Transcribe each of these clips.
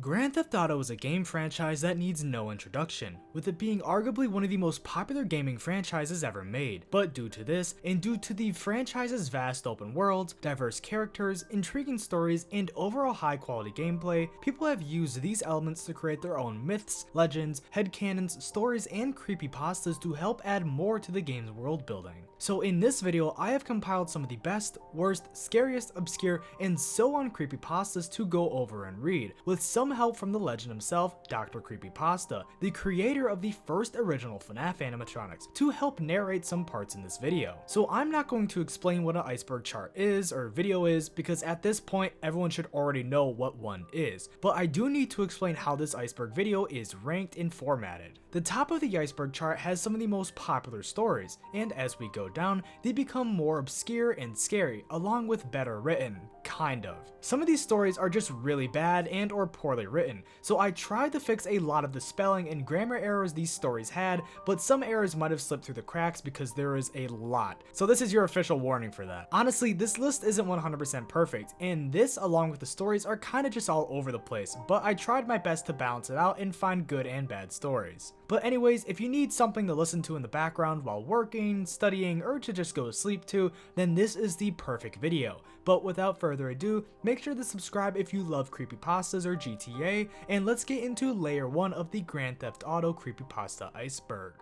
Grand Theft Auto is a game franchise that needs no introduction, with it being arguably one of the most popular gaming franchises ever made. But due to this, and due to the franchise's vast open worlds, diverse characters, intriguing stories, and overall high quality gameplay, people have used these elements to create their own myths, legends, headcanons, stories, and creepypastas to help add more to the game's world building. So in this video, I have compiled some of the best, worst, scariest, obscure, and so on creepypastas to go over and read, with some help from the legend himself, Dr. Creepypasta, the creator of the first original FNAF animatronics, to help narrate some parts in this video. So I'm not going to explain what an iceberg chart is or video is, because at this point everyone should already know what one is, but I do need to explain how this iceberg video is ranked and formatted. The top of the iceberg chart has some of the most popular stories, and as we go down, they become more obscure and scary, along with better written. Kind of. Some of these stories are just really bad and or poorly written, so I tried to fix a lot of the spelling and grammar errors these stories had, but some errors might have slipped through the cracks because there is a lot. So this is your official warning for that. Honestly, this list isn't 100% perfect, and this along with the stories are kind of just all over the place, but I tried my best to balance it out and find good and bad stories. But anyways, if you need something to listen to in the background while working, studying, or to just go to sleep to, then this is the perfect video. But without further ado, make sure to subscribe if you love creepypastas or GTA, and let's get into layer 1 of the Grand Theft Auto Creepypasta Iceberg.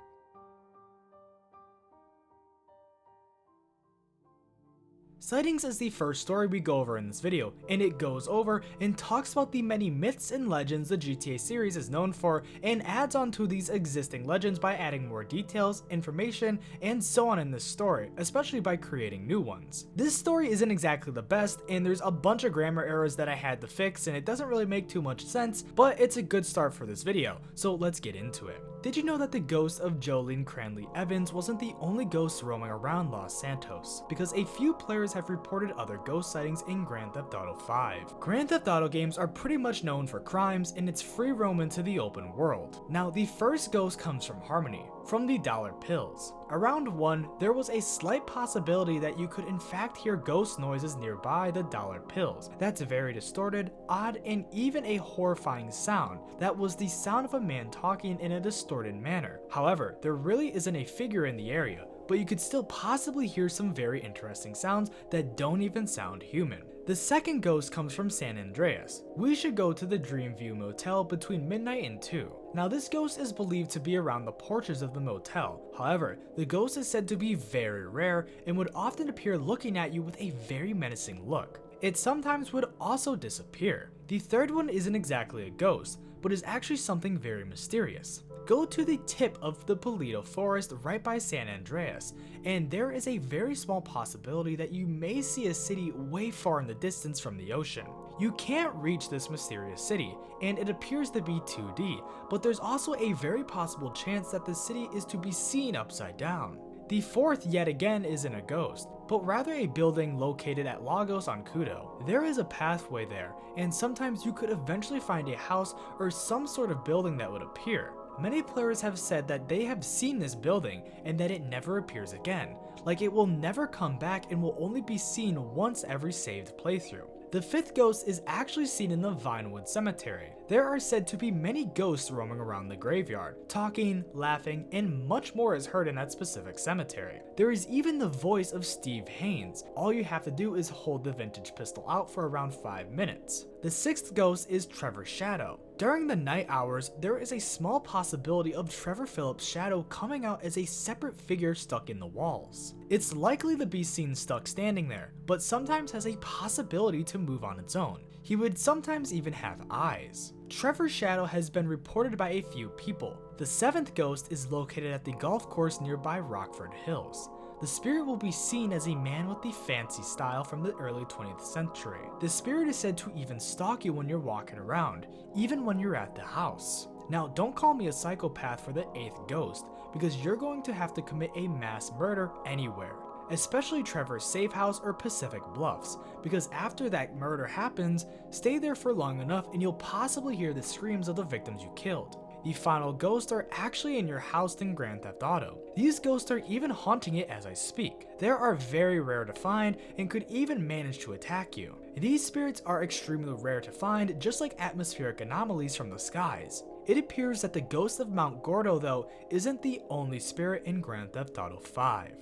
Sightings is the first story we go over in this video, and it goes over and talks about the many myths and legends the GTA series is known for, and adds on to these existing legends by adding more details, information, and so on in this story, especially by creating new ones. This story isn't exactly the best, and there's a bunch of grammar errors that I had to fix, and it doesn't really make too much sense, but it's a good start for this video, so let's get into it. Did you know that the ghost of Jolene Cranley Evans wasn't the only ghost roaming around Los Santos? Because a few players have reported other ghost sightings in Grand Theft Auto 5. Grand Theft Auto games are pretty much known for crimes and its free roam into the open world. Now the first ghost comes from Harmony, from the dollar pills. Around 1, there was a slight possibility that you could in fact hear ghost noises nearby the dollar pills. That's very distorted, odd, and even a horrifying sound. That was the sound of a man talking in a distorted manner. However, there really isn't a figure in the area, but you could still possibly hear some very interesting sounds that don't even sound human. The second ghost comes from San Andreas. We should go to the Dreamview Motel between midnight and 2. Now this ghost is believed to be around the porches of the motel. However, the ghost is said to be very rare and would often appear looking at you with a very menacing look. It sometimes would also disappear. The third one isn't exactly a ghost, but is actually something very mysterious. Go to the tip of the Polito Forest right by San Andreas, and there is a very small possibility that you may see a city way far in the distance from the ocean. You can't reach this mysterious city, and it appears to be 2D, but there's also a very possible chance that the city is to be seen upside down. The fourth yet again isn't a ghost, but rather a building located at Lagos on Kudo. There is a pathway there, and sometimes you could eventually find a house or some sort of building that would appear. Many players have said that they have seen this building and that it never appears again, like it will never come back and will only be seen once every saved playthrough. The fifth ghost is actually seen in the Vinewood Cemetery. There are said to be many ghosts roaming around the graveyard. Talking, laughing, and much more is heard in that specific cemetery. There is even the voice of Steve Haynes. All you have to do is hold the vintage pistol out for around 5 minutes. The sixth ghost is Trevor's shadow. During the night hours, there is a small possibility of Trevor Phillips' shadow coming out as a separate figure stuck in the walls. It's likely to be seen stuck standing there, but sometimes has a possibility to move on its own. He would sometimes even have eyes. Trevor's shadow has been reported by a few people. The seventh ghost is located at the golf course nearby Rockford Hills. The spirit will be seen as a man with the fancy style from the early 20th century. The spirit is said to even stalk you when you're walking around, even when you're at the house. Now, don't call me a psychopath for the 8th ghost, because you're going to have to commit a mass murder anywhere, especially Trevor's safe house or Pacific Bluffs, because after that murder happens, stay there for long enough and you'll possibly hear the screams of the victims you killed. The final ghosts are actually in your house in Grand Theft Auto. These ghosts are even haunting it as I speak. They are very rare to find and could even manage to attack you. These spirits are extremely rare to find, just like atmospheric anomalies from the skies. It appears that the ghost of Mount Gordo, though, isn't the only spirit in Grand Theft Auto 5.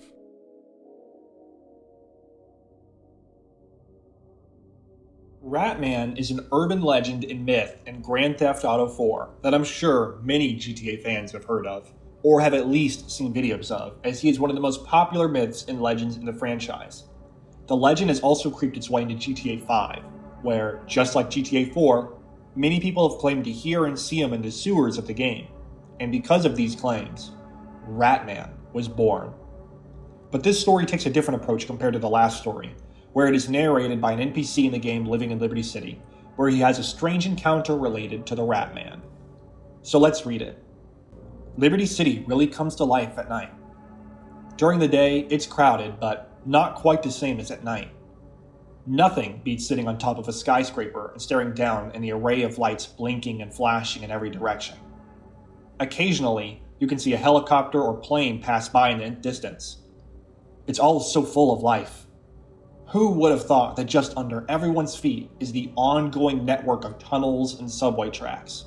Ratman is an urban legend and myth in Grand Theft Auto 4 that I'm sure many GTA fans have heard of, or have at least seen videos of, as he is one of the most popular myths and legends in the franchise. The legend has also creeped its way into GTA 5, where, just like GTA 4, many people have claimed to hear and see him in the sewers of the game, and because of these claims, Ratman was born. But this story takes a different approach compared to the last story, where it is narrated by an NPC in the game living in Liberty City, where he has a strange encounter related to the Ratman. So let's read it. Liberty City really comes to life at night. During the day, it's crowded, but not quite the same as at night. Nothing beats sitting on top of a skyscraper and staring down in the array of lights blinking and flashing in every direction. Occasionally, you can see a helicopter or plane pass by in the distance. It's all so full of life. Who would have thought that just under everyone's feet is the ongoing network of tunnels and subway tracks?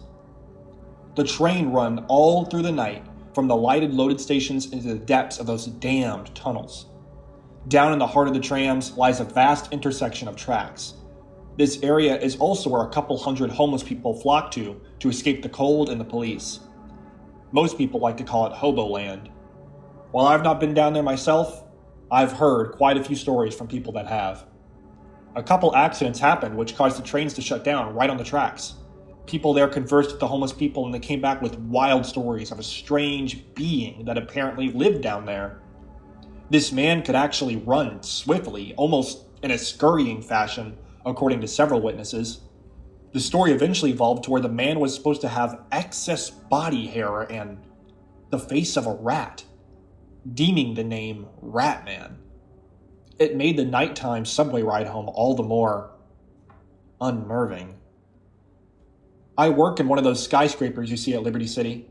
The train run all through the night from the lighted loaded stations into the depths of those damned tunnels. Down in the heart of the trams lies a vast intersection of tracks. This area is also where a couple hundred homeless people flock to escape the cold and the police. Most people like to call it Hobo Land. While I've not been down there myself, I've heard quite a few stories from people that have. A couple accidents happened which caused the trains to shut down right on the tracks. People there conversed with the homeless people and they came back with wild stories of a strange being that apparently lived down there. This man could actually run swiftly, almost in a scurrying fashion, according to several witnesses. The story eventually evolved to where the man was supposed to have excess body hair and the face of a rat, deeming the name Ratman. It made the nighttime subway ride home all the more unnerving. I work in one of those skyscrapers you see at Liberty City.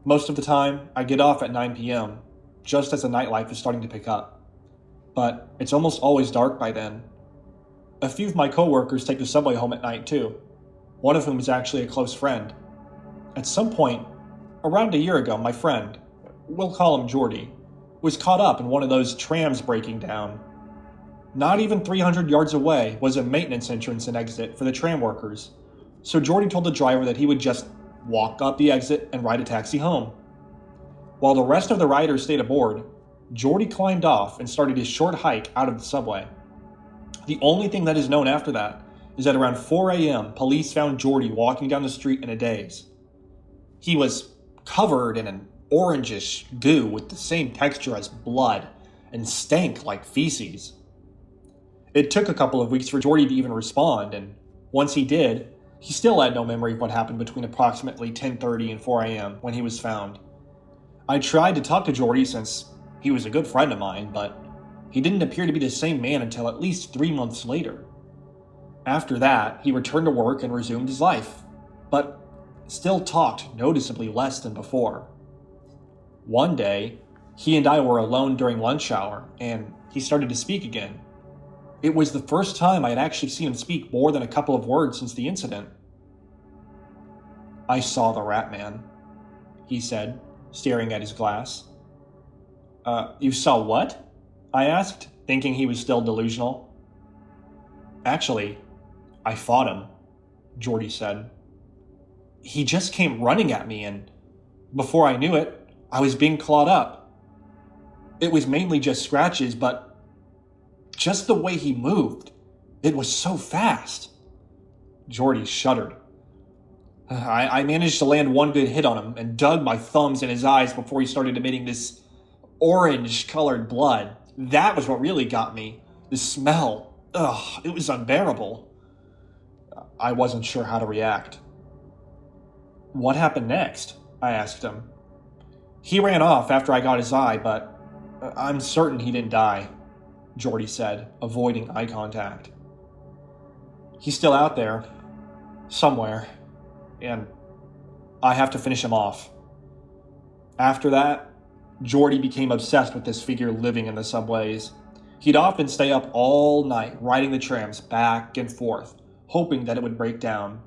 Most of the time, I get off at 9 p.m., just as the nightlife is starting to pick up. But it's almost always dark by then. A few of my coworkers take the subway home at night too, one of whom is actually a close friend. At some point, around a year ago, my friend, we'll call him Jordy, was caught up in one of those trams breaking down. Not even 300 yards away was a maintenance entrance and exit for the tram workers, so Jordy told the driver that he would just walk up the exit and ride a taxi home. While the rest of the riders stayed aboard, Jordy climbed off and started his short hike out of the subway. The only thing that is known after that is that around 4 a.m., police found Jordy walking down the street in a daze. He was covered in an orangish goo with the same texture as blood and stank like feces. It took a couple of weeks for Jordy to even respond, and once he did, he still had no memory of what happened between approximately 10:30 and 4 a.m. when he was found. I tried to talk to Jordy since he was a good friend of mine, but he didn't appear to be the same man until at least 3 months later. After that, he returned to work and resumed his life, but still talked noticeably less than before. One day, he and I were alone during lunch hour, and he started to speak again. It was the first time I had actually seen him speak more than a couple of words since the incident. "I saw the Ratman," he said, staring at his glass. You saw what?" I asked, thinking he was still delusional. "Actually, I fought him," Jordy said. "He just came running at me, and before I knew it, I was being clawed up. It was mainly just scratches, but just the way he moved, it was so fast." Jordy shuddered. I managed to land one good hit on him and dug my thumbs in his eyes before he started emitting this orange-colored blood. That was what really got me. The smell. Ugh, it was unbearable. I wasn't sure how to react. "What happened next?" I asked him. "He ran off after I got his eye, but I'm certain he didn't die," Jordy said, avoiding eye contact. "He's still out there, somewhere, and I have to finish him off. After that, Jordy became obsessed with this figure living in the subways. He'd often stay up all night riding the trams back and forth, hoping that it would break down.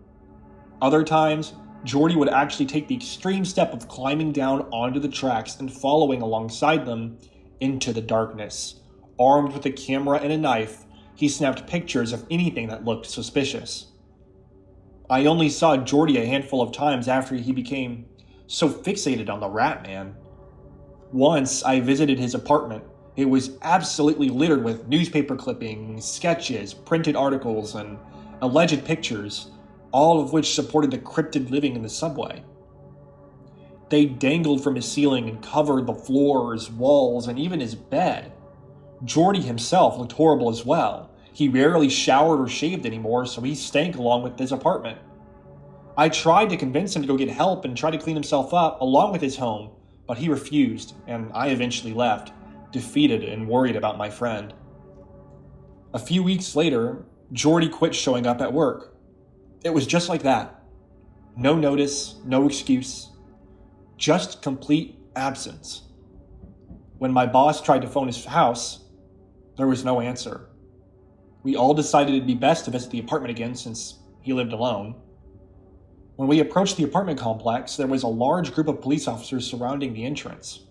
Other times, Jordy would actually take the extreme step of climbing down onto the tracks and following alongside them into the darkness. Armed with a camera and a knife, he snapped pictures of anything that looked suspicious. I only saw Jordy a handful of times after he became so fixated on the Rat Man. Once I visited his apartment. It was absolutely littered with newspaper clippings, sketches, printed articles, and alleged pictures, all of which supported the cryptid living in the subway. They dangled from his ceiling and covered the floors, walls, and even his bed. Jordy himself looked horrible as well. He rarely showered or shaved anymore, so he stank along with his apartment. I tried to convince him to go get help and try to clean himself up along with his home, but he refused, and I eventually left, defeated and worried about my friend. A few weeks later, Jordy quit showing up at work. It was just like that. No notice, no excuse, just complete absence. When my boss tried to phone his house, there was no answer. We all decided it'd be best to visit the apartment again since he lived alone. When we approached the apartment complex, there was a large group of police officers surrounding the entrance.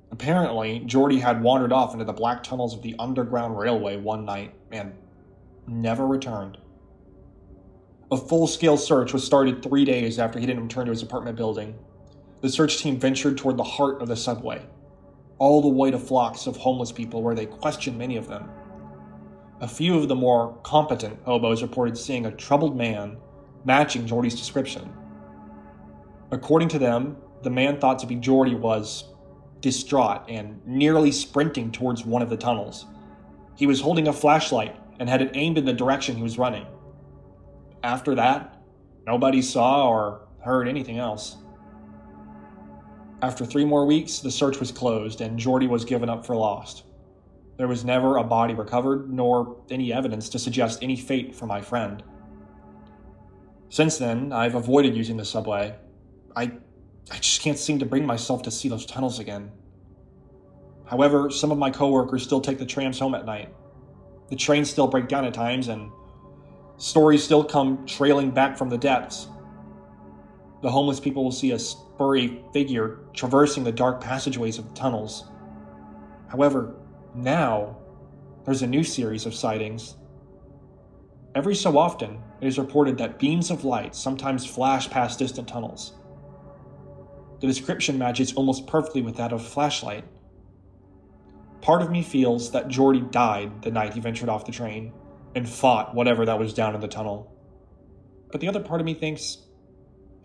Apparently, Jordy had wandered off into the black tunnels of the Underground Railway one night and never returned. A full-scale search was started 3 days after he didn't return to his apartment building. The search team ventured toward the heart of the subway, all the way to flocks of homeless people where they questioned many of them. A few of the more competent hobos reported seeing a troubled man matching Jordy's description. According to them, the man thought to be Jordy was distraught and nearly sprinting towards one of the tunnels. He was holding a flashlight and had it aimed in the direction he was running. After that, nobody saw or heard anything else. After 3 more weeks, the search was closed and Jordy was given up for lost. There was never a body recovered, nor any evidence to suggest any fate for my friend. Since then, I've avoided using the subway. I just can't seem to bring myself to see those tunnels again. However, some of my coworkers still take the trams home at night. The trains still break down at times, and stories still come trailing back from the depths. The homeless people will see a furry figure traversing the dark passageways of the tunnels. However, now, there's a new series of sightings. Every so often, it is reported that beams of light sometimes flash past distant tunnels. The description matches almost perfectly with that of a flashlight. Part of me feels that Jordy died the night he ventured off the train and fought whatever that was down in the tunnel. But the other part of me thinks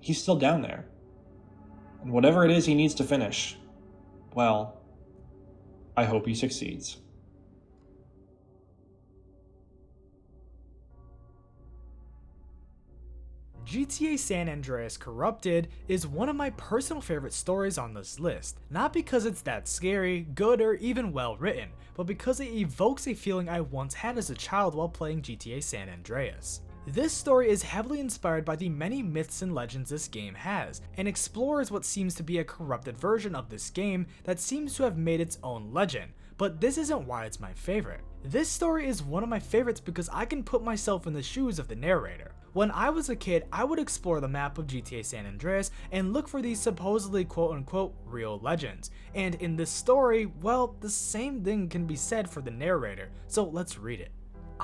he's still down there. And whatever it is he needs to finish, well, I hope he succeeds. GTA San Andreas Corrupted is one of my personal favorite stories on this list, not because it's that scary, good, or even well written, but because it evokes a feeling I once had as a child while playing GTA San Andreas. This story is heavily inspired by the many myths and legends this game has, and explores what seems to be a corrupted version of this game that seems to have made its own legend, but this isn't why it's my favorite. This story is one of my favorites because I can put myself in the shoes of the narrator. When I was a kid, I would explore the map of GTA San Andreas and look for these supposedly quote-unquote real legends, and in this story, well, the same thing can be said for the narrator, so let's read it.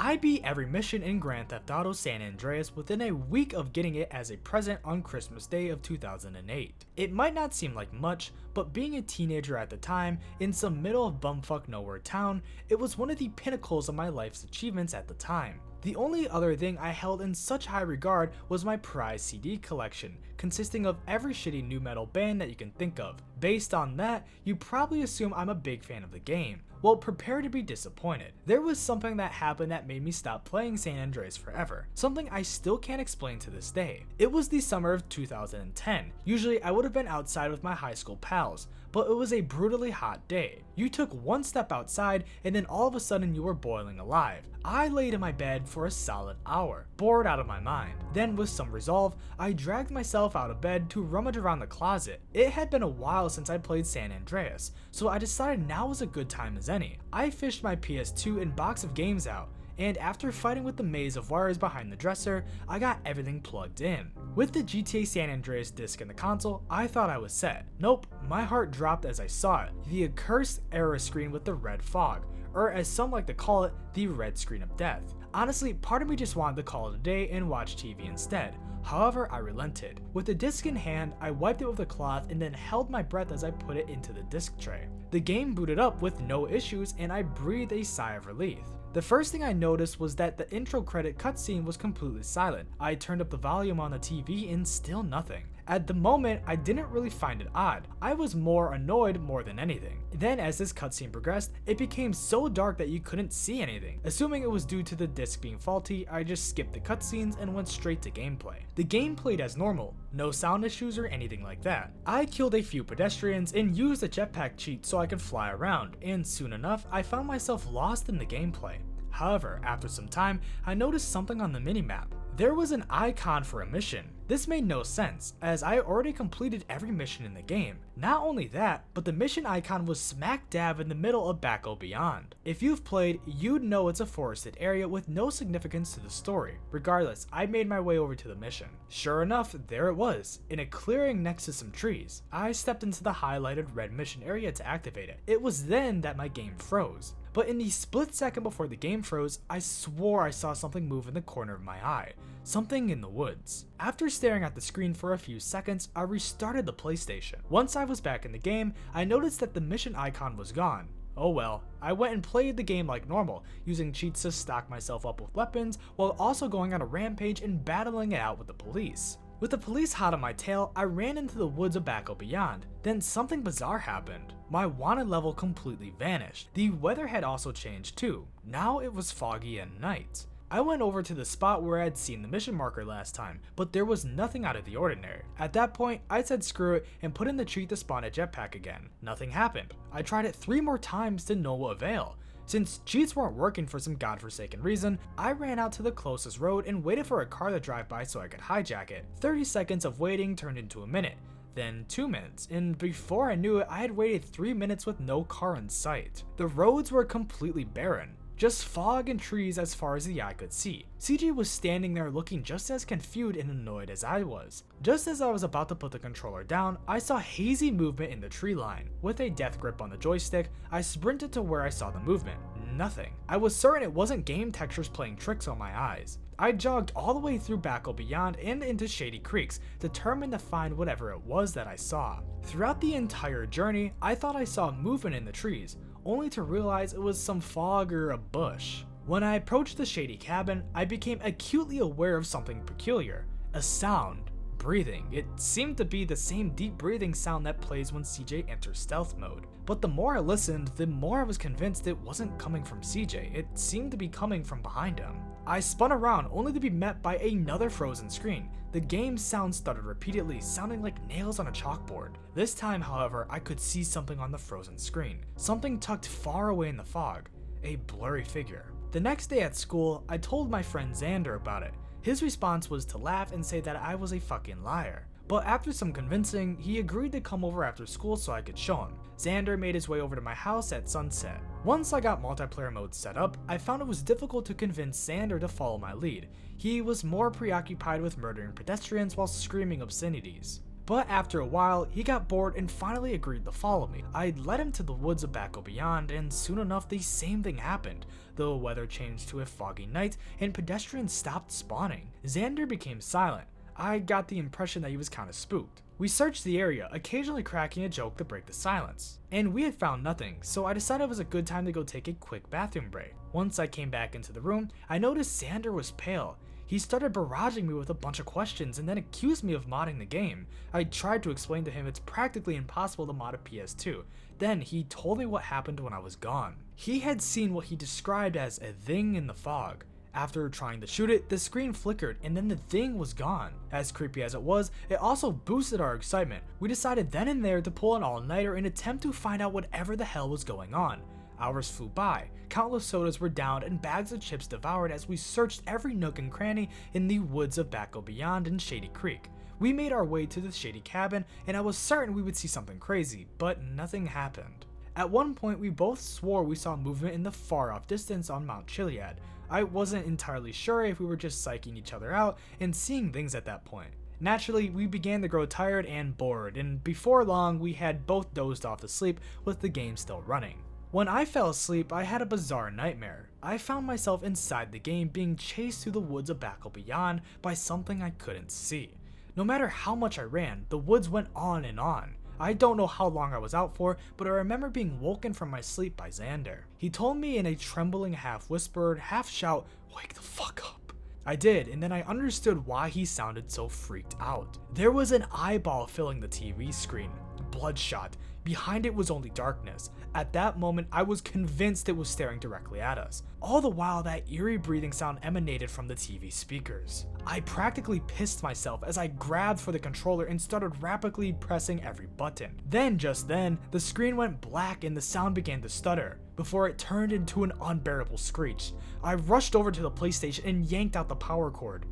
I beat every mission in Grand Theft Auto San Andreas within a week of getting it as a present on Christmas Day of 2008. It might not seem like much, but being a teenager at the time, in some middle of bumfuck nowhere town, it was one of the pinnacles of my life's achievements at the time. The only other thing I held in such high regard was my prize CD collection, consisting of every shitty nu metal band that you can think of. Based on that, you probably assume I'm a big fan of the game. Well, prepare to be disappointed. There was something that happened that made me stop playing San Andreas forever, something I still can't explain to this day. It was the summer of 2010. Usually I would have been outside with my high school pals, but but it was a brutally hot day. You took one step outside and then all of a sudden you were boiling alive. I laid in my bed for a solid hour, bored out of my mind. Then with some resolve, I dragged myself out of bed to rummage around the closet. It had been a while since I played San Andreas, so I decided now was a good time as any. I fished my PS2 and box of games out, and after fighting with the maze of wires behind the dresser, I got everything plugged in. With the GTA San Andreas disc in the console, I thought I was set. Nope, my heart dropped as I saw it, the accursed error screen with the red fog, or as some like to call it, the red screen of death. Honestly, part of me just wanted to call it a day and watch TV instead. However, I relented. With the disc in hand, I wiped it with a cloth and then held my breath as I put it into the disc tray. The game booted up with no issues and I breathed a sigh of relief. The first thing I noticed was that the intro credit cutscene was completely silent. I turned up the volume on the TV and still nothing. At the moment, I didn't really find it odd. I was more annoyed more than anything. Then as this cutscene progressed, it became so dark that you couldn't see anything. Assuming it was due to the disc being faulty, I just skipped the cutscenes and went straight to gameplay. The game played as normal, no sound issues or anything like that. I killed a few pedestrians and used a jetpack cheat so I could fly around, and soon enough, I found myself lost in the gameplay. However, after some time, I noticed something on the minimap. There was an icon for a mission. This made no sense, as I already completed every mission in the game. Not only that, but the mission icon was smack dab in the middle of Back O Beyond. If you've played, you'd know it's a forested area with no significance to the story. Regardless, I made my way over to the mission. Sure enough, there it was, in a clearing next to some trees. I stepped into the highlighted red mission area to activate it. It was then that my game froze. But in the split second before the game froze, I swore I saw something move in the corner of my eye. Something in the woods. After staring at the screen for a few seconds, I restarted the PlayStation. Once I was back in the game, I noticed that the mission icon was gone. Oh well, I went and played the game like normal, using cheats to stock myself up with weapons, while also going on a rampage and battling it out with the police. With the police hot on my tail, I ran into the woods of Back O Beyond. Then something bizarre happened. My wanted level completely vanished. The weather had also changed too. Now it was foggy at night. I went over to the spot where I had seen the mission marker last time, but there was nothing out of the ordinary. At that point, I said screw it and put in the cheat to spawn a jetpack again. Nothing happened. I tried it 3 more times to no avail. Since cheats weren't working for some godforsaken reason, I ran out to the closest road and waited for a car to drive by so I could hijack it. 30 seconds of waiting turned into a minute, then 2 minutes, and before I knew it, I had waited 3 minutes with no car in sight. The roads were completely barren. Just fog and trees as far as the eye could see. CJ was standing there looking just as confused and annoyed as I was. Just as I was about to put the controller down, I saw hazy movement in the tree line. With a death grip on the joystick, I sprinted to where I saw the movement. Nothing. I was certain it wasn't game textures playing tricks on my eyes. I jogged all the way through Back O Beyond and into Shady Creeks, determined to find whatever it was that I saw. Throughout the entire journey, I thought I saw movement in the trees, only to realize it was some fog or a bush. When I approached the shady cabin, I became acutely aware of something peculiar. A sound. Breathing. It seemed to be the same deep breathing sound that plays when CJ enters stealth mode. But the more I listened, the more I was convinced it wasn't coming from CJ, it seemed to be coming from behind him. I spun around only to be met by another frozen screen. The game's sound stuttered repeatedly, sounding like nails on a chalkboard. This time, however, I could see something on the frozen screen. Something tucked far away in the fog. A blurry figure. The next day at school, I told my friend Xander about it. His response was to laugh and say that I was a fucking liar. But after some convincing, he agreed to come over after school so I could show him. Xander made his way over to my house at sunset. Once I got multiplayer mode set up, I found it was difficult to convince Xander to follow my lead. He was more preoccupied with murdering pedestrians while screaming obscenities. But after a while, he got bored and finally agreed to follow me. I led him to the woods of Back O Beyond, and soon enough the same thing happened. The weather changed to a foggy night, and pedestrians stopped spawning. Xander became silent. I got the impression that he was kinda spooked. We searched the area, occasionally cracking a joke to break the silence. And we had found nothing, so I decided it was a good time to go take a quick bathroom break. Once I came back into the room, I noticed Xander was pale. He started barraging me with a bunch of questions and then accused me of modding the game. I tried to explain to him it's practically impossible to mod a PS2. Then he told me what happened when I was gone. He had seen what he described as a thing in the fog. After trying to shoot it, the screen flickered and then the thing was gone. As creepy as it was, it also boosted our excitement. We decided then and there to pull an all-nighter and attempt to find out whatever the hell was going on. Hours flew by, countless sodas were downed and bags of chips devoured as we searched every nook and cranny in the woods of Backo Beyond and Shady Creek. We made our way to the shady cabin and I was certain we would see something crazy, but nothing happened. At one point we both swore we saw movement in the far off distance on Mount Chiliad. I wasn't entirely sure if we were just psyching each other out and seeing things at that point. Naturally, we began to grow tired and bored, and before long we had both dozed off to sleep with the game still running. When I fell asleep, I had a bizarre nightmare. I found myself inside the game being chased through the woods of Backo Beyond by something I couldn't see. No matter how much I ran, the woods went on and on. I don't know how long I was out for, but I remember being woken from my sleep by Xander. He told me in a trembling half-whispered, half-shout, "Wake the fuck up." I did, and then I understood why he sounded so freaked out. There was an eyeball filling the TV screen, bloodshot. Behind it was only darkness. At that moment, I was convinced it was staring directly at us. All the while, that eerie breathing sound emanated from the TV speakers. I practically pissed myself as I grabbed for the controller and started rapidly pressing every button. Just then, the screen went black and the sound began to stutter, before it turned into an unbearable screech. I rushed over to the PlayStation and yanked out the power cord.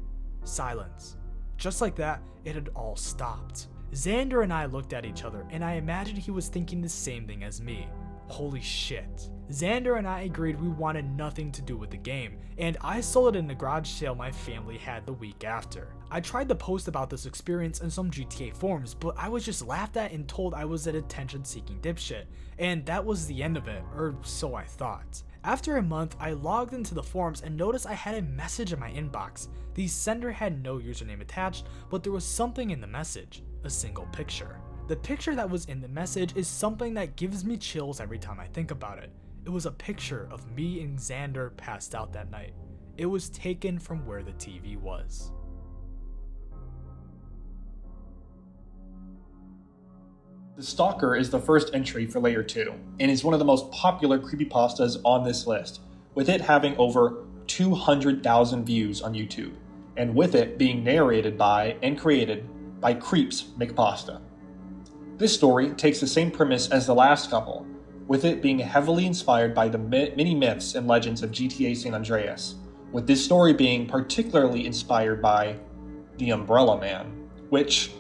Silence. Just like that, it had all stopped. Xander and I looked at each other, and I imagined he was thinking the same thing as me. Holy shit. Xander and I agreed we wanted nothing to do with the game, and I sold it in the garage sale my family had the week after. I tried to post about this experience in some GTA forums, but I was just laughed at and told I was an attention-seeking dipshit, and that was the end of it, or so I thought. After a month, I logged into the forums and noticed I had a message in my inbox. The sender had no username attached, but there was something in the message. A single picture. The picture that was in the message is something that gives me chills every time I think about it. It was a picture of me and Xander passed out that night. It was taken from where the TV was. The Stalker is the first entry for Layer 2, and is one of the most popular creepypastas on this list, with it having over 200,000 views on YouTube, and with it being narrated by and created by Creepypasta. This story takes the same premise as the last couple, with it being heavily inspired by the many myths and legends of GTA San Andreas, with this story being particularly inspired by the Umbrella Man, which,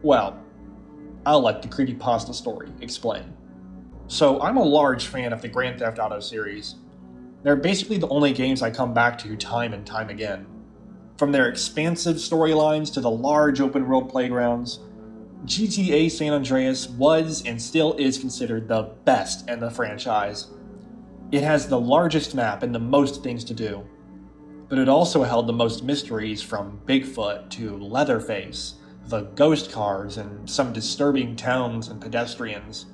well, I'll let the Creepypasta story explain. So I'm a large fan of the Grand Theft Auto series. They're basically the only games I come back to time and time again. From their expansive storylines to the large open-world playgrounds, GTA San Andreas was and still is considered the best in the franchise. It has the largest map and the most things to do, but it also held the most mysteries, from Bigfoot to Leatherface, the ghost cars, and some disturbing towns and pedestrians.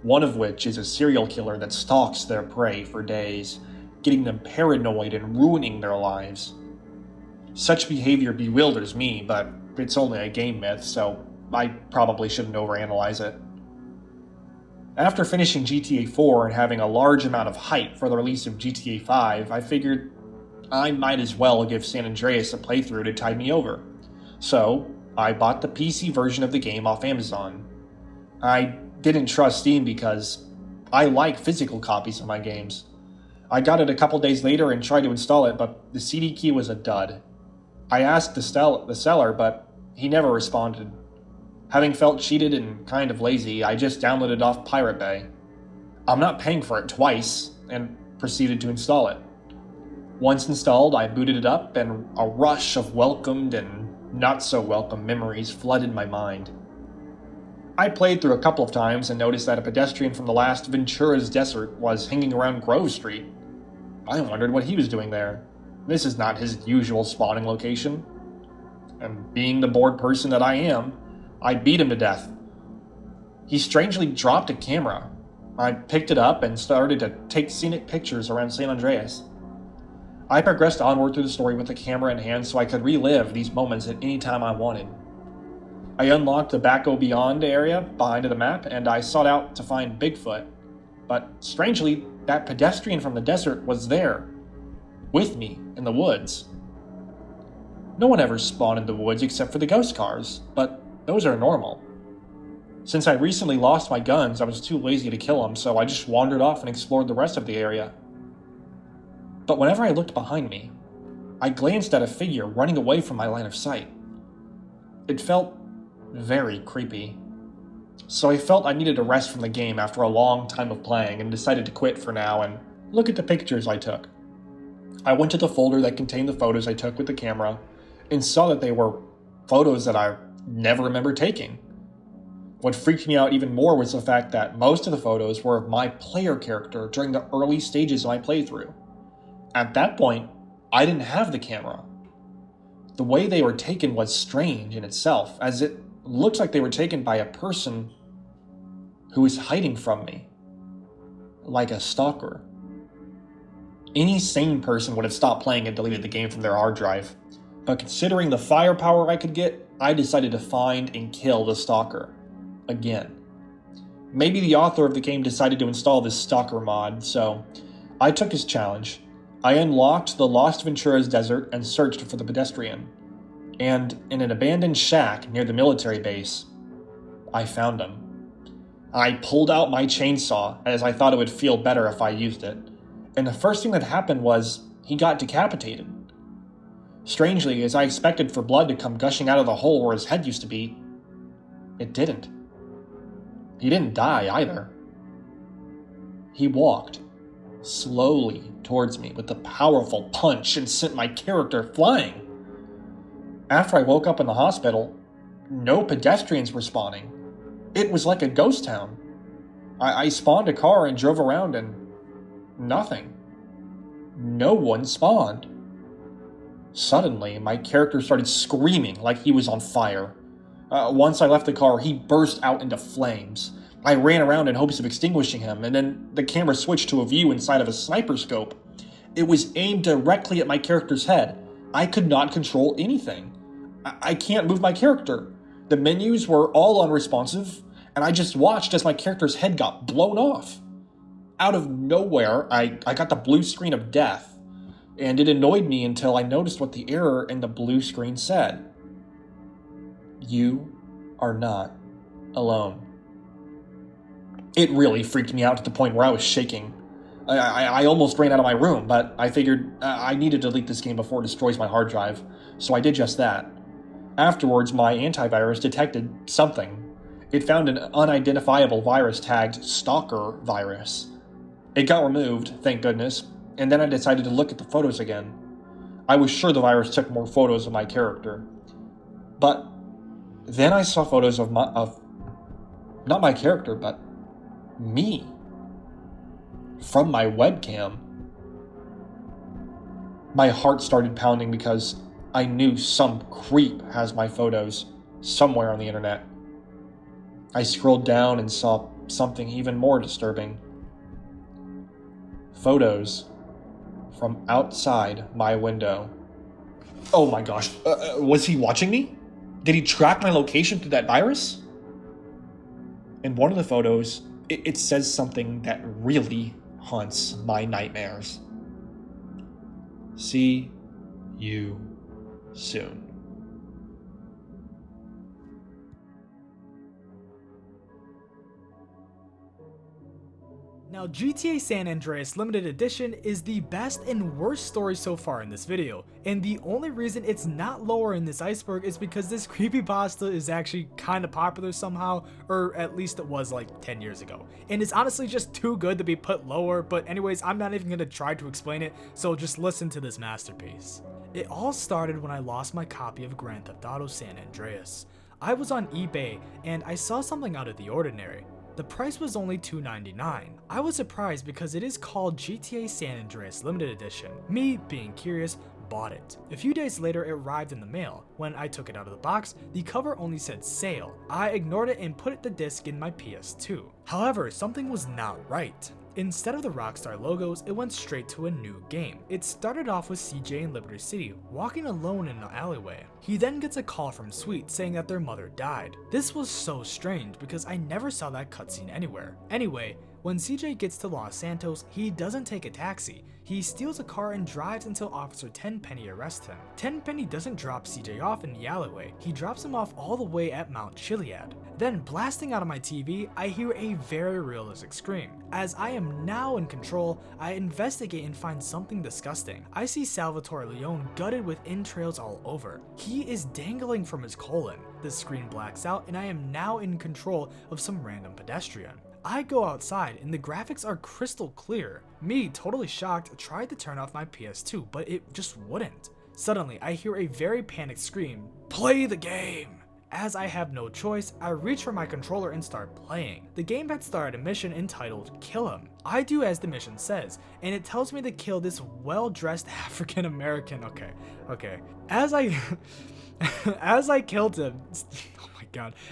One of which is a serial killer that stalks their prey for days, getting them paranoid and ruining their lives. Such behavior bewilders me, but it's only a game myth, so I probably shouldn't overanalyze it. After finishing GTA 4 and having a large amount of hype for the release of GTA 5, I figured I might as well give San Andreas a playthrough to tide me over. So, I bought the PC version of the game off Amazon. I didn't trust Steam because I like physical copies of my games. I got it a couple days later and tried to install it, but the CD key was a dud. I asked the seller, but he never responded. Having felt cheated and kind of lazy, I just downloaded it off Pirate Bay. I'm not paying for it twice, and proceeded to install it. Once installed, I booted it up, and a rush of welcomed and not-so-welcome memories flooded my mind. I played through a couple of times and noticed that a pedestrian from the last Ventura's Desert was hanging around Grove Street. I wondered what he was doing there. This is not his usual spawning location. And being the bored person that I am, I beat him to death. He strangely dropped a camera. I picked it up and started to take scenic pictures around San Andreas. I progressed onward through the story with the camera in hand so I could relive these moments at any time I wanted. I unlocked the Backo Beyond area behind the map, and I sought out to find Bigfoot. But strangely, that pedestrian from the desert was there. with me in the woods. No one ever spawned in the woods except for the ghost cars, but those are normal. Since I recently lost my guns, I was too lazy to kill them, so I just wandered off and explored the rest of the area. But whenever I looked behind me, I glanced at a figure running away from my line of sight. It felt very creepy. So I felt I needed a rest from the game after a long time of playing and decided to quit for now and look at the pictures I took. I went to the folder that contained the photos I took with the camera and saw that they were photos that I never remember taking. What freaked me out even more was the fact that most of the photos were of my player character during the early stages of my playthrough. At that point, I didn't have the camera. The way they were taken was strange in itself, as it looked like they were taken by a person who was hiding from me, like a stalker. Any sane person would have stopped playing and deleted the game from their hard drive, but considering the firepower I could get, I decided to find and kill the stalker. Again. Maybe the author of the game decided to install this stalker mod, so I took his challenge. I unlocked the Lost Ventura's desert and searched for the pedestrian. And in an abandoned shack near the military base, I found him. I pulled out my chainsaw as I thought it would feel better if I used it. And the first thing that happened was he got decapitated. Strangely, as I expected for blood to come gushing out of the hole where his head used to be, it didn't. He didn't die either. He walked slowly towards me with a powerful punch and sent my character flying. After I woke up in the hospital, no pedestrians were spawning. It was like a ghost town. I spawned a car and drove around and nothing. No one spawned. Suddenly, my character started screaming like he was on fire. Once I left the car, he burst out into flames. I ran around in hopes of extinguishing him, and then the camera switched to a view inside of a sniper scope. It was aimed directly at my character's head. I could not control anything. I can't move my character. The menus were all unresponsive, and I just watched as my character's head got blown off. Out of nowhere, I got the blue screen of death, and it annoyed me until I noticed what the error in the blue screen said. You are not alone. It really freaked me out to the point where I was shaking. I almost ran out of my room, but I figured I needed to delete this game before it destroys my hard drive, so I did just that. Afterwards, my antivirus detected something. It found an unidentifiable virus tagged Stalker virus. It got removed, thank goodness, and then I decided to look at the photos again. I was sure the virus took more photos of my character. But then I saw photos of not my character, but me. From my webcam. My heart started pounding because I knew some creep has my photos somewhere on the internet. I scrolled down and saw something even more disturbing. Photos from outside my window. Oh my gosh, was he watching me? Did he track my location through that virus? In one of the photos, it says something that really haunts my nightmares. See you soon. Now, GTA San Andreas Limited Edition is the best and worst story so far in this video, and the only reason it's not lower in this iceberg is because this creepypasta is actually kinda popular somehow, or at least it was like 10 years ago, and it's honestly just too good to be put lower. But anyways, I'm not even gonna try to explain it, so just listen to this masterpiece. It all started when I lost my copy of Grand Theft Auto San Andreas. I was on eBay, and I saw something out of the ordinary. The price was only $2.99. I was surprised because it is called GTA San Andreas Limited Edition. Me, being curious, bought it. A few days later, it arrived in the mail. When I took it out of the box, the cover only said sale. I ignored it and put the disc in my PS2. However, something was not right. Instead of the Rockstar logos, it went straight to a new game. It started off with CJ in Liberty City, walking alone in an alleyway. He then gets a call from Sweet saying that their mother died. This was so strange because I never saw that cutscene anywhere. Anyway, When CJ gets to Los Santos, he doesn't take a taxi. He steals a car and drives until Officer Tenpenny arrests him. Tenpenny doesn't drop CJ off in the alleyway, he drops him off all the way at Mount Chiliad. Then, blasting out of my TV, I hear a very realistic scream. As I am now in control, I investigate and find something disgusting. I see Salvatore Leone gutted with entrails all over. He is dangling from his colon. The screen blacks out and I am now in control of some random pedestrian. I go outside and the graphics are crystal clear. Me, totally shocked, tried to turn off my PS2, but it just wouldn't. Suddenly, I hear a very panicked scream, "Play the game!" As I have no choice, I reach for my controller and start playing. The game had started a mission entitled Kill Him. I do as the mission says, and it tells me to kill this well-dressed African American. Okay. As I killed him,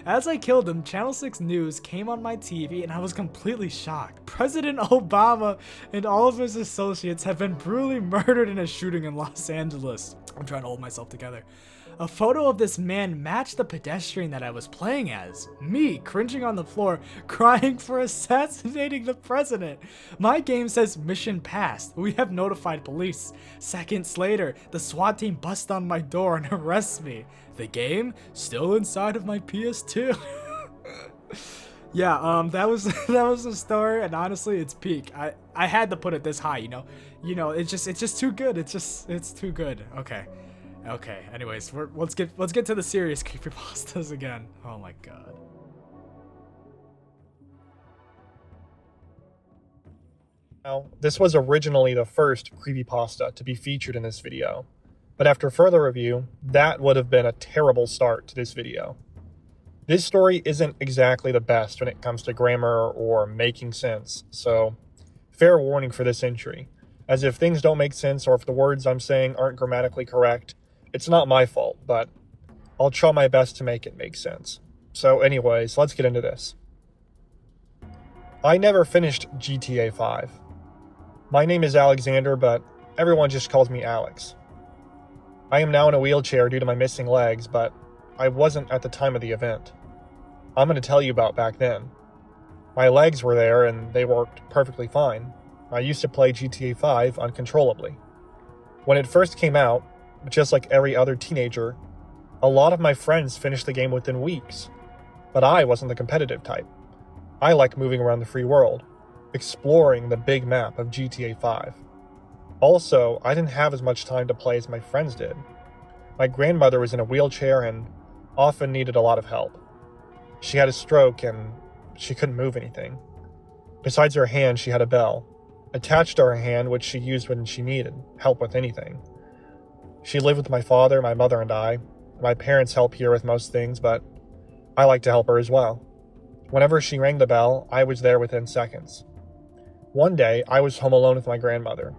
as I killed him, Channel 6 News came on my TV and I was completely shocked. President Obama and all of his associates have been brutally murdered in a shooting in Los Angeles. I'm trying to hold myself together. A photo of this man matched the pedestrian that I was playing as. Me, cringing on the floor, crying for assassinating the president. My game says mission passed. We have notified police. Seconds later, the SWAT team busts on my door and arrests me. The game still inside of my PS2. Yeah, that was the story, and honestly, it's peak. I had to put it this high, you know, it's just too good. It's too good. Okay. Anyways, let's get to the serious creepypastas again. Oh my god. Now, this was originally the first creepypasta to be featured in this video, but after further review, that would have been a terrible start to this video. This story isn't exactly the best when it comes to grammar or making sense, so fair warning for this entry, as if things don't make sense or if the words I'm saying aren't grammatically correct, it's not my fault, but I'll try my best to make it make sense. So anyways, let's get into this. I never finished GTA 5. My name is Alexander, but everyone just calls me Alex. I am now in a wheelchair due to my missing legs, but I wasn't at the time of the event. I'm going to tell you about back then. My legs were there and they worked perfectly fine. I used to play GTA 5 uncontrollably. When it first came out, just like every other teenager, a lot of my friends finished the game within weeks, but I wasn't the competitive type. I like moving around the free world, exploring the big map of GTA 5. Also, I didn't have as much time to play as my friends did. My grandmother was in a wheelchair and often needed a lot of help. She had a stroke and she couldn't move anything. Besides her hand, she had a bell attached to her hand, which she used when she needed help with anything. She lived with my father, my mother, and I. My parents help here with most things, but I like to help her as well. Whenever she rang the bell, I was there within seconds. One day, I was home alone with my grandmother.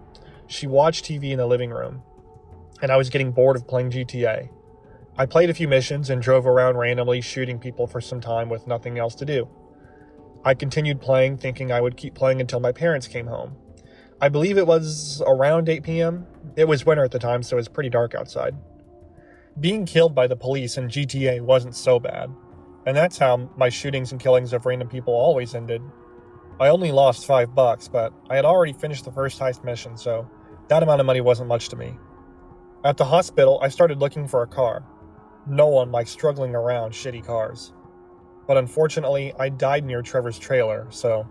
She watched TV in the living room, and I was getting bored of playing GTA. I played a few missions and drove around randomly shooting people for some time with nothing else to do. I continued playing, thinking I would keep playing until my parents came home. I believe it was around 8 p.m. It was winter at the time, so it was pretty dark outside. Being killed by the police in GTA wasn't so bad, and that's how my shootings and killings of random people always ended. I only lost $5, but I had already finished the first heist mission, so that amount of money wasn't much to me. At the hospital, I started looking for a car. No one likes struggling around shitty cars. But unfortunately, I died near Trevor's trailer, so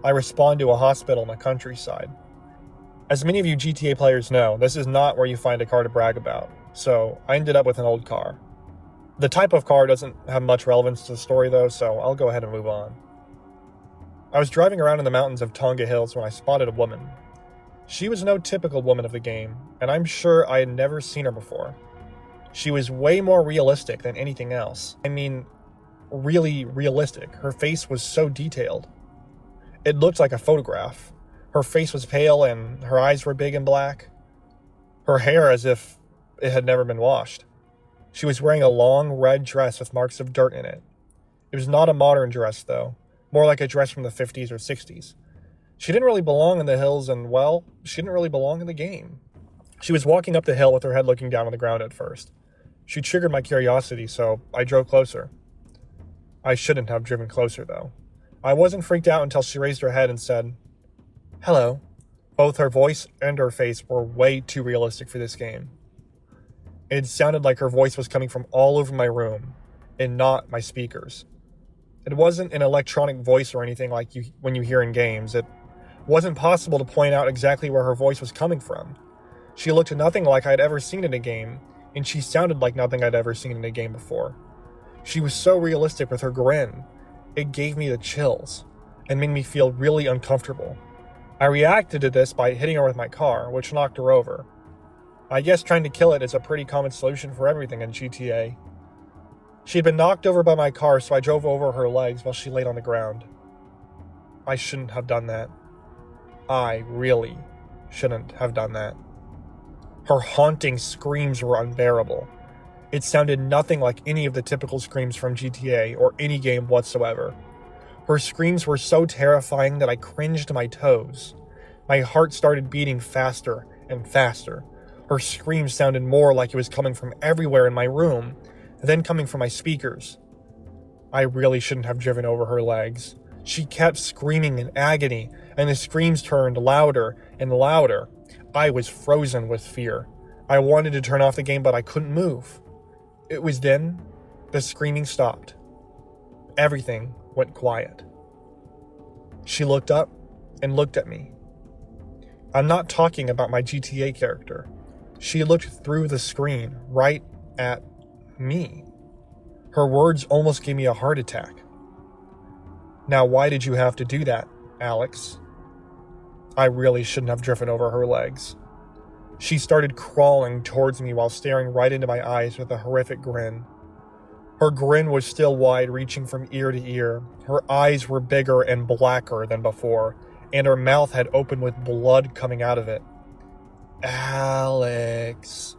I respawned to a hospital in the countryside. As many of you GTA players know, this is not where you find a car to brag about, so I ended up with an old car. The type of car doesn't have much relevance to the story though, so I'll go ahead and move on. I was driving around in the mountains of Tonga Hills when I spotted a woman. She was no typical woman of the game, and I'm sure I had never seen her before. She was way more realistic than anything else. I mean, really realistic. Her face was so detailed. It looked like a photograph. Her face was pale and her eyes were big and black. Her hair as if it had never been washed. She was wearing a long red dress with marks of dirt in it. It was not a modern dress though, more like a dress from the 50s or 60s. She didn't really belong in the hills and, well, she didn't really belong in the game. She was walking up the hill with her head looking down on the ground at first. She triggered my curiosity, so I drove closer. I shouldn't have driven closer though. I wasn't freaked out until she raised her head and said, "Hello." Both her voice and her face were way too realistic for this game. It sounded like her voice was coming from all over my room, and not my speakers. It wasn't an electronic voice or anything like when you hear in games. It wasn't possible to point out exactly where her voice was coming from. She looked nothing like I'd ever seen in a game, and she sounded like nothing I'd ever seen in a game before. She was so realistic with her grin. It gave me the chills, and made me feel really uncomfortable. I reacted to this by hitting her with my car, which knocked her over. I guess trying to kill it is a pretty common solution for everything in GTA. She'd been knocked over by my car, so I drove over her legs while she laid on the ground. I shouldn't have done that. I really shouldn't have done that. Her haunting screams were unbearable. It sounded nothing like any of the typical screams from GTA or any game whatsoever. Her screams were so terrifying that I cringed to my toes. My heart started beating faster and faster. Her screams sounded more like it was coming from everywhere in my room, then coming from my speakers. I really shouldn't have driven over her legs. She kept screaming in agony, and the screams turned louder and louder. I was frozen with fear. I wanted to turn off the game, but I couldn't move. It was then the screaming stopped. Everything went quiet. She looked up and looked at me. I'm not talking about my GTA character. She looked through the screen right at me. Her words almost gave me a heart attack. "Now, why did you have to do that, Alex?" I really shouldn't have driven over her legs. She started crawling towards me while staring right into my eyes with a horrific grin. Her grin was still wide, reaching from ear to ear. Her eyes were bigger and blacker than before, and her mouth had opened with blood coming out of it. "Alex,"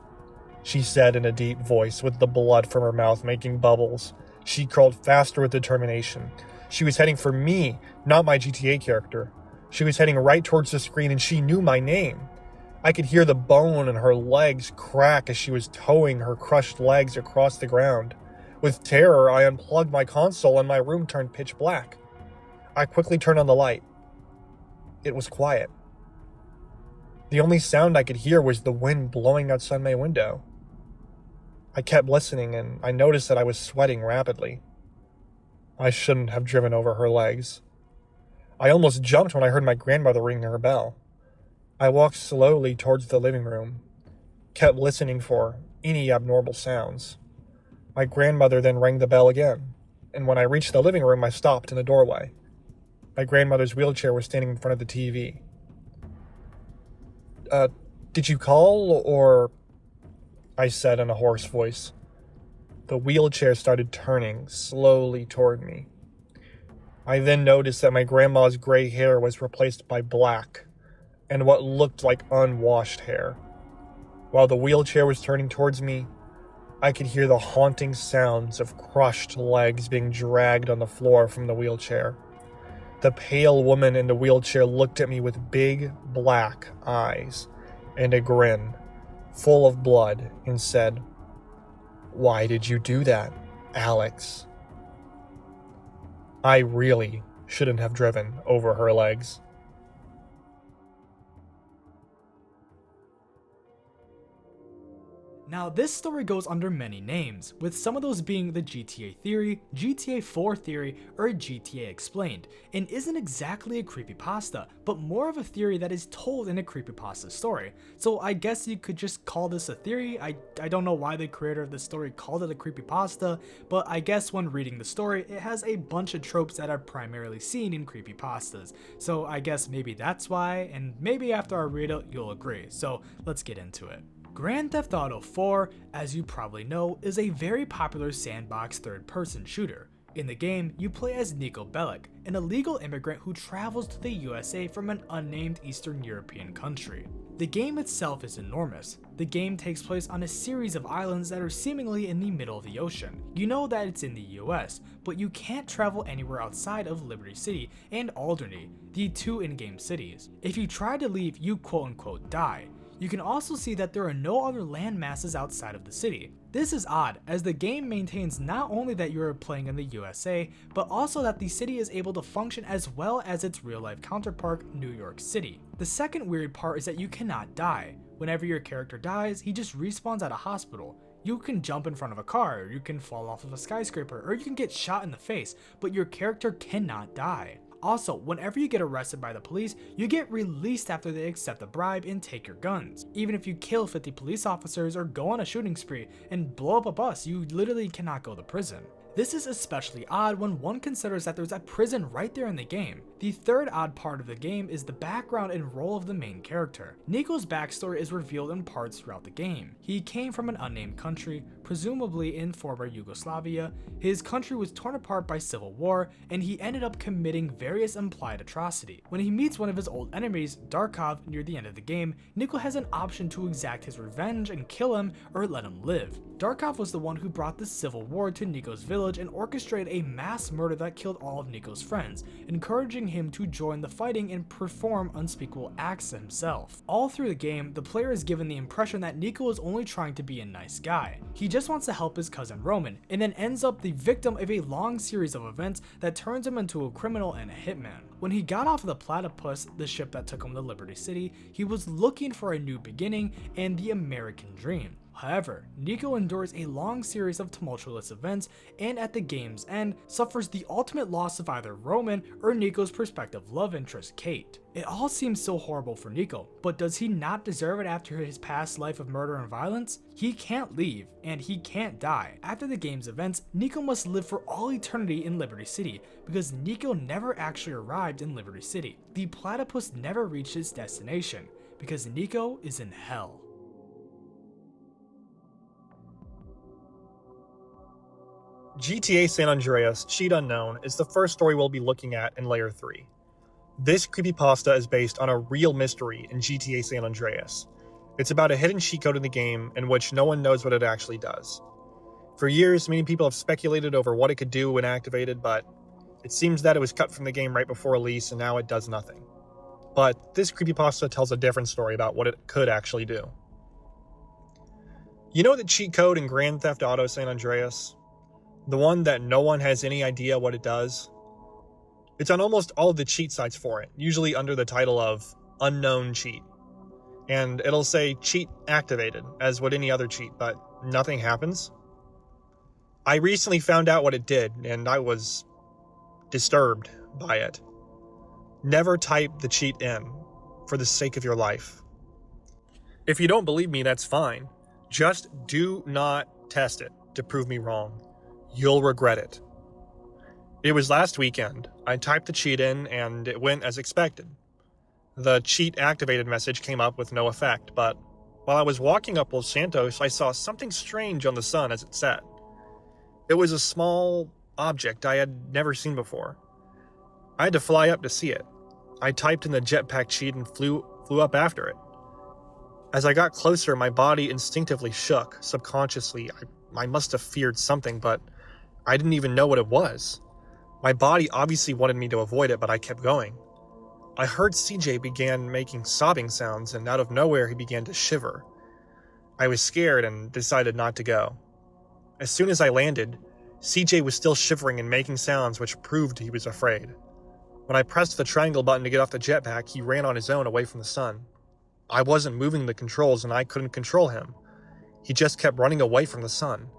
she said in a deep voice, with the blood from her mouth making bubbles. She crawled faster with determination. She was heading for me, not my GTA character. She was heading right towards the screen, and she knew my name. I could hear the bone in her legs crack as she was towing her crushed legs across the ground. With terror, I unplugged my console and my room turned pitch black. I quickly turned on the light. It was quiet. The only sound I could hear was the wind blowing outside my window. I kept listening, and I noticed that I was sweating rapidly. I shouldn't have driven over her legs. I almost jumped when I heard my grandmother ring her bell. I walked slowly towards the living room, kept listening for any abnormal sounds. My grandmother then rang the bell again, and when I reached the living room, I stopped in the doorway. My grandmother's wheelchair was standing in front of the TV. Did you call, or?" I said in a hoarse voice. The wheelchair started turning slowly toward me. I then noticed that my grandma's gray hair was replaced by black, and what looked like unwashed hair. While the wheelchair was turning towards me, I could hear the haunting sounds of crushed legs being dragged on the floor from the wheelchair. The pale woman in the wheelchair looked at me with big black eyes and a grin, full of blood, and said, "Why did you do that, Alex?" I really shouldn't have driven over her legs. Now, this story goes under many names, with some of those being the GTA Theory, GTA 4 Theory, or GTA Explained, and isn't exactly a creepypasta, but more of a theory that is told in a creepypasta story. So I guess you could just call this a theory. I don't know why the creator of the story called it a creepypasta, but I guess when reading the story, it has a bunch of tropes that are primarily seen in creepypastas. So I guess maybe that's why, and maybe after I read it, you'll agree. So let's get into it. Grand Theft Auto 4, as you probably know, is a very popular sandbox third-person shooter. In the game, you play as Niko Bellic, an illegal immigrant who travels to the USA from an unnamed Eastern European country. The game itself is enormous. The game takes place on a series of islands that are seemingly in the middle of the ocean. You know that it's in the US, but you can't travel anywhere outside of Liberty City and Alderney, the two in-game cities. If you try to leave, you quote-unquote die. You can also see that there are no other land masses outside of the city. This is odd, as the game maintains not only that you are playing in the USA, but also that the city is able to function as well as its real-life counterpart, New York City. The second weird part is that you cannot die. Whenever your character dies, he just respawns at a hospital. You can jump in front of a car, or you can fall off of a skyscraper, or you can get shot in the face, but your character cannot die. Also, whenever you get arrested by the police, you get released after they accept a bribe and take your guns. Even if you kill 50 police officers or go on a shooting spree and blow up a bus, you literally cannot go to prison. This is especially odd when one considers that there's a prison right there in the game. The third odd part of the game is the background and role of the main character. Nico's backstory is revealed in parts throughout the game. He came from an unnamed country, presumably in former Yugoslavia. His country was torn apart by civil war, and he ended up committing various implied atrocity. When he meets one of his old enemies, Darkov, near the end of the game, Nico has an option to exact his revenge and kill him or let him live. Darkov was the one who brought the civil war to Nico's village and orchestrated a mass murder that killed all of Nico's friends, encouraging him to join the fighting and perform unspeakable acts himself. All through the game, the player is given the impression that Nico is only trying to be a nice guy. He just wants to help his cousin Roman, and then ends up the victim of a long series of events that turns him into a criminal and a hitman. When he got off of the Platypus, the ship that took him to Liberty City, he was looking for a new beginning and the American dream. However, Nico endures a long series of tumultuous events and at the game's end suffers the ultimate loss of either Roman or Nico's prospective love interest, Kate. It all seems so horrible for Nico, but does he not deserve it after his past life of murder and violence? He can't leave, and he can't die. After the game's events, Nico must live for all eternity in Liberty City, because Nico never actually arrived in Liberty City. The Platypus never reached its destination, because Nico is in hell. GTA San Andreas Cheat Unknown is the first story we'll be looking at in Layer 3. This creepypasta is based on a real mystery in GTA San Andreas. It's about a hidden cheat code in the game in which no one knows what it actually does. For years, many people have speculated over what it could do when activated, but it seems that it was cut from the game right before release and now it does nothing. But this creepypasta tells a different story about what it could actually do. You know the cheat code in Grand Theft Auto San Andreas? The one that no one has any idea what it does? It's on almost all of the cheat sites for it, usually under the title of Unknown Cheat. And it'll say cheat activated, as would any other cheat, but nothing happens. I recently found out what it did, and I was disturbed by it. Never type the cheat in, for the sake of your life. If you don't believe me, that's fine. Just do not test it to prove me wrong. You'll regret it. It was last weekend. I typed the cheat in and it went as expected. The cheat activated message came up with no effect, but while I was walking up Los Santos, I saw something strange on the sun as it set. It was a small object I had never seen before. I had to fly up to see it. I typed in the jetpack cheat and flew up after it. As I got closer, my body instinctively shook. Subconsciously, I must have feared something, but I didn't even know what it was. My body obviously wanted me to avoid it, but I kept going. I heard CJ began making sobbing sounds, and out of nowhere he began to shiver. I was scared and decided not to go. As soon as I landed, CJ was still shivering and making sounds which proved he was afraid. When I pressed the triangle button to get off the jetpack, he ran on his own away from the sun. I wasn't moving the controls and I couldn't control him. He just kept running away from the sun.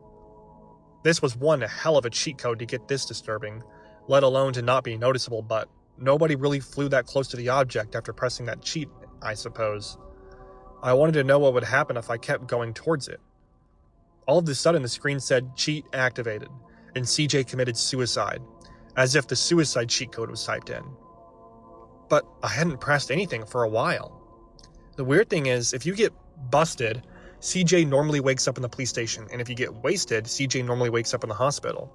This was one hell of a cheat code to get this disturbing, let alone to not be noticeable, but nobody really flew that close to the object after pressing that cheat, I suppose. I wanted to know what would happen if I kept going towards it. All of a sudden the screen said cheat activated, and CJ committed suicide, as if the suicide cheat code was typed in. But I hadn't pressed anything for a while. The weird thing is, if you get busted, CJ normally wakes up in the police station, and if you get wasted, CJ normally wakes up in the hospital.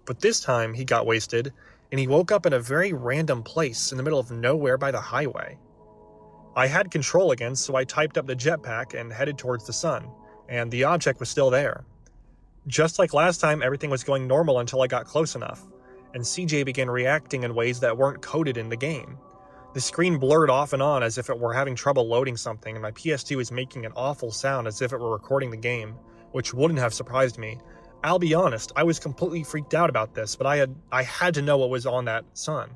But this time, he got wasted, and he woke up in a very random place in the middle of nowhere by the highway. I had control again, so I typed up the jetpack and headed towards the sun, and the object was still there. Just like last time, everything was going normal until I got close enough, and CJ began reacting in ways that weren't coded in the game. The screen blurred off and on as if it were having trouble loading something, and my PS2 was making an awful sound as if it were recording the game, which wouldn't have surprised me. I'll be honest, I was completely freaked out about this, but I had to know what was on that sun,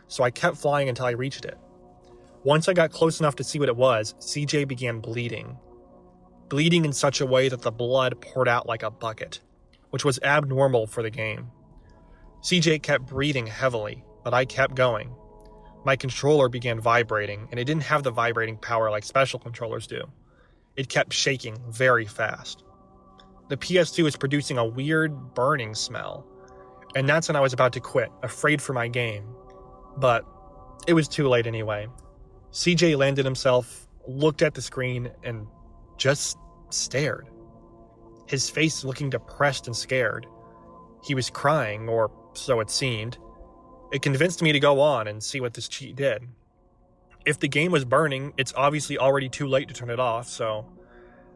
so I kept flying until I reached it. Once I got close enough to see what it was, CJ began bleeding. Bleeding in such a way that the blood poured out like a bucket, which was abnormal for the game. CJ kept breathing heavily, but I kept going. My controller began vibrating, and it didn't have the vibrating power like special controllers do. It kept shaking very fast. The PS2 was producing a weird burning smell, and that's when I was about to quit, afraid for my game. But it was too late anyway. CJ landed himself, looked at the screen, and just stared. His face looking depressed and scared. He was crying, or so it seemed. It convinced me to go on and see what this cheat did. If the game was burning, it's obviously already too late to turn it off, so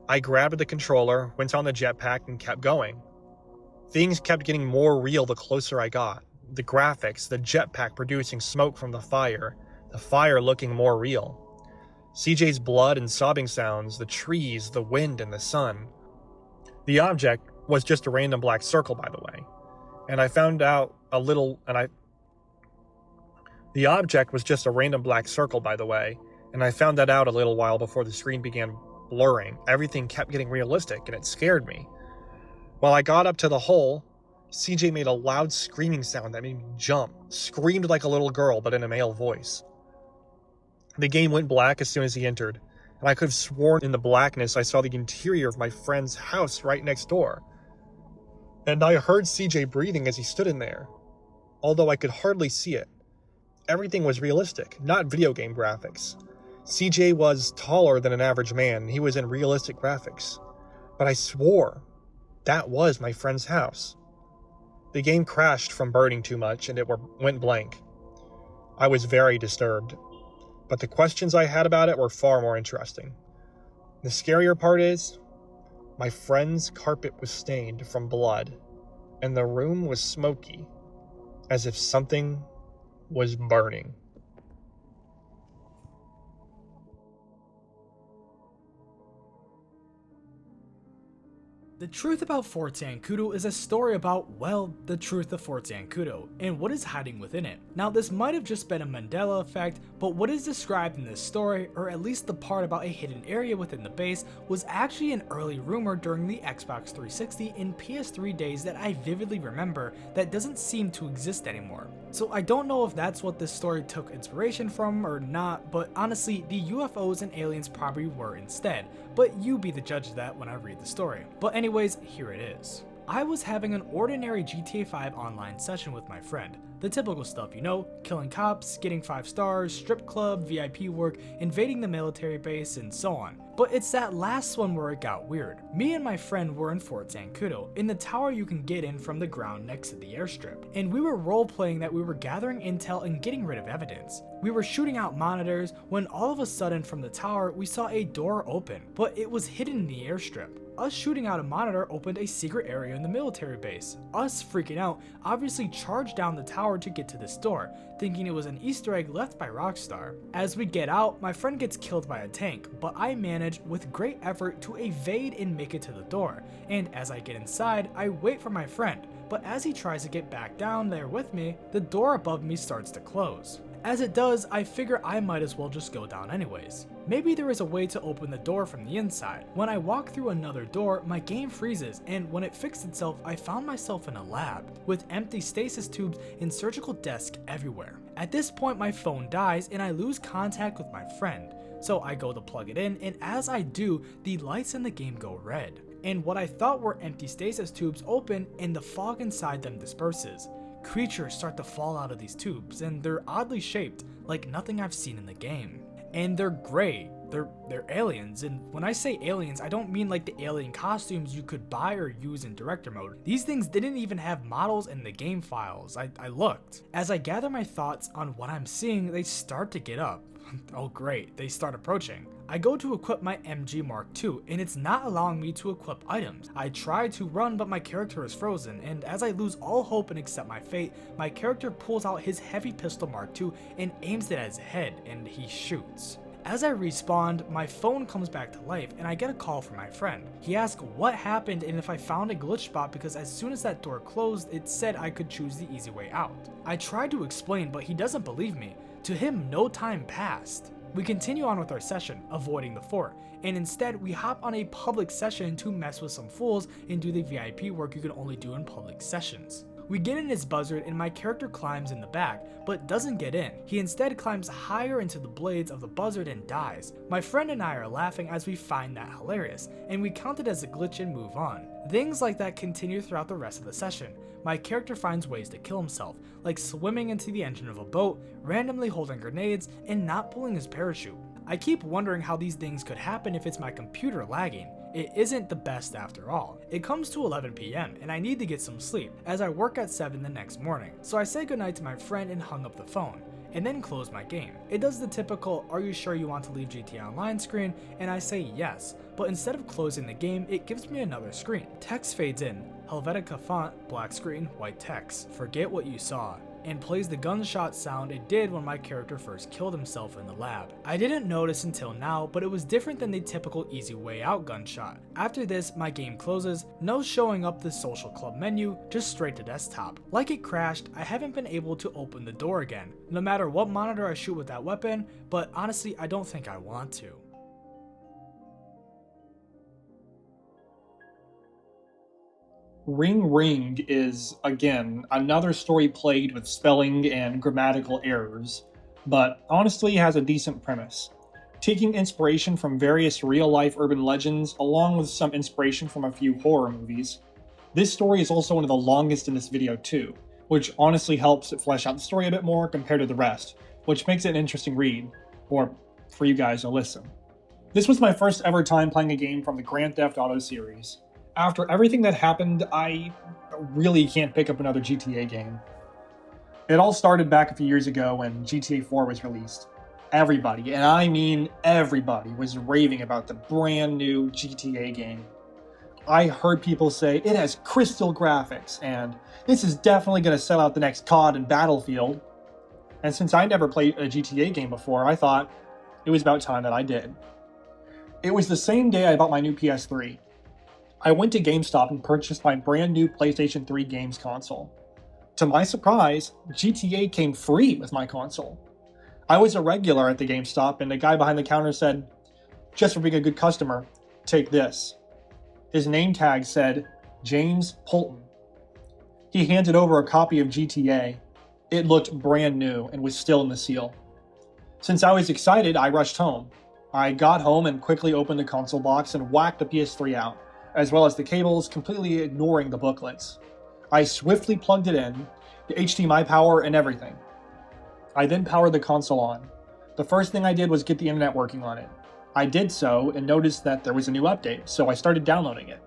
I grabbed the controller, went on the jetpack, and kept going. Things kept getting more real the closer I got. The graphics, the jetpack producing smoke from the fire looking more real. CJ's blood and sobbing sounds, the trees, the wind, and the sun. The object was just a random black circle, by the way. The object was just a random black circle, by the way, and I found that out a little while before the screen began blurring. Everything kept getting realistic, and it scared me. While I got up to the hole, CJ made a loud screaming sound that made me jump, screamed like a little girl, but in a male voice. The game went black as soon as he entered, and I could have sworn in the blackness I saw the interior of my friend's house right next door. And I heard CJ breathing as he stood in there, although I could hardly see it. Everything was realistic, not video game graphics. CJ was taller than an average man, and he was in realistic graphics. But I swore that was my friend's house. The game crashed from burning too much, and it went blank. I was very disturbed, but the questions I had about it were far more interesting. The scarier part is, my friend's carpet was stained from blood, and the room was smoky, as if something was burning. The truth about Fort Zancudo is a story about, well, the truth of Fort Zancudo, and what is hiding within it. Now, this might have just been a Mandela effect, but what is described in this story, or at least the part about a hidden area within the base, was actually an early rumor during the Xbox 360 and PS3 days that I vividly remember that doesn't seem to exist anymore. So I don't know if that's what this story took inspiration from or not, but honestly, the UFOs and aliens probably were instead, but you be the judge of that when I read the story. But anyways, here it is. I was having an ordinary GTA 5 online session with my friend. The typical stuff, you know, killing cops, getting 5 stars, strip club, VIP work, invading the military base, and so on. But it's that last one where it got weird. Me and my friend were in Fort Zancudo, in the tower you can get in from the ground next to the airstrip, and we were role-playing that we were gathering intel and getting rid of evidence. We were shooting out monitors when all of a sudden from the tower we saw a door open, but it was hidden in the airstrip. Us shooting out a monitor opened a secret area in the military base. Us freaking out obviously charged down the tower to get to this door, thinking it was an Easter egg left by Rockstar. As we get out, my friend gets killed by a tank, but I manage with great effort to evade and make it to the door, and as I get inside, I wait for my friend, but as he tries to get back down there with me, the door above me starts to close. As it does, I figure I might as well just go down anyways. Maybe there is a way to open the door from the inside. When I walk through another door, my game freezes, and when it fixed itself, I found myself in a lab, with empty stasis tubes and surgical desks everywhere. At this point, my phone dies, and I lose contact with my friend. So I go to plug it in, and as I do, the lights in the game go red. And what I thought were empty stasis tubes open, and the fog inside them disperses. Creatures start to fall out of these tubes, and they're oddly shaped, like nothing I've seen in the game. And they're gray. They're aliens, and when I say aliens, I don't mean like the alien costumes you could buy or use in director mode. These things didn't even have models in the game files. I looked. As I gather my thoughts on what I'm seeing, they start to get up. Oh great, they start approaching. I go to equip my MG Mark II, and it's not allowing me to equip items. I try to run, but my character is frozen, and as I lose all hope and accept my fate, my character pulls out his heavy pistol Mark II and aims it at his head, and he shoots. As I respawned, my phone comes back to life and I get a call from my friend. He asked what happened and if I found a glitch spot because as soon as that door closed, it said I could choose the easy way out. I tried to explain, but he doesn't believe me. To him, no time passed. We continue on with our session, avoiding the fort, and instead we hop on a public session to mess with some fools and do the VIP work you can only do in public sessions. We get in his buzzard and my character climbs in the back, but doesn't get in. He instead climbs higher into the blades of the buzzard and dies. My friend and I are laughing as we find that hilarious, and we count it as a glitch and move on. Things like that continue throughout the rest of the session. My character finds ways to kill himself, like swimming into the engine of a boat, randomly holding grenades, and not pulling his parachute. I keep wondering how these things could happen if it's my computer lagging. It isn't the best after all. It comes to 11 PM and I need to get some sleep as I work at 7 the next morning. So I say goodnight to my friend and hung up the phone, and then close my game. It does the typical "are you sure you want to leave GTA Online" screen, and I say yes, but instead of closing the game, it gives me another screen. Text fades in, Helvetica font, black screen, white text, forget what you saw, and plays the gunshot sound it did when my character first killed himself in the lab. I didn't notice until now, but it was different than the typical easy way out gunshot. After this, my game closes, no showing up the social club menu, just straight to desktop. Like it crashed, I haven't been able to open the door again, no matter what monitor I shoot with that weapon, but honestly I don't think I want to. Ring Ring is, again, another story plagued with spelling and grammatical errors, but honestly has a decent premise. Taking inspiration from various real-life urban legends, along with some inspiration from a few horror movies. This story is also one of the longest in this video too, which honestly helps it flesh out the story a bit more compared to the rest, which makes it an interesting read, or for you guys to listen. This was my first ever time playing a game from the Grand Theft Auto series. After everything that happened, I really can't pick up another GTA game. It all started back a few years ago when GTA 4 was released. Everybody, and I mean everybody, was raving about the brand new GTA game. I heard people say it has crystal graphics, and this is definitely going to sell out the next COD and Battlefield. And since I never played a GTA game before, I thought it was about time that I did. It was the same day I bought my new PS3. I went to GameStop and purchased my brand new PlayStation 3 games console. To my surprise, GTA came free with my console. I was a regular at the GameStop and the guy behind the counter said, "Just for being a good customer, take this." His name tag said, James Polton. He handed over a copy of GTA. It looked brand new and was still in the seal. Since I was excited, I rushed home. I got home and quickly opened the console box and whacked the PS3 out, as well as the cables, completely ignoring the booklets. I swiftly plugged it in, the HDMI power and everything. I then powered the console on. The first thing I did was get the internet working on it. I did so and noticed that there was a new update, so I started downloading it.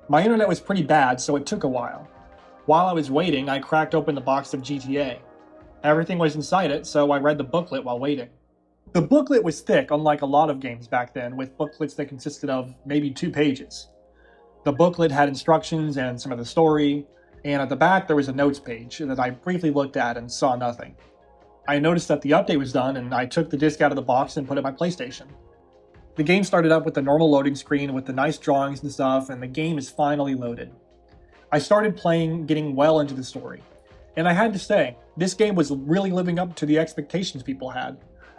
My internet was pretty bad, so it took a while. While I was waiting, I cracked open the box of GTA. Everything was inside it, so I read the booklet while waiting. The booklet was thick, unlike a lot of games back then, with booklets that consisted of maybe 2 pages. The booklet had instructions and some of the story, and at the back there was a notes page that I briefly looked at and saw nothing. I noticed that the update was done, and I took the disc out of the box and put it in my PlayStation. The game started up with the normal loading screen with the nice drawings and stuff, and the game is finally loaded. I started playing, getting well into the story. And I had to say, this game was really living up to the expectations people had.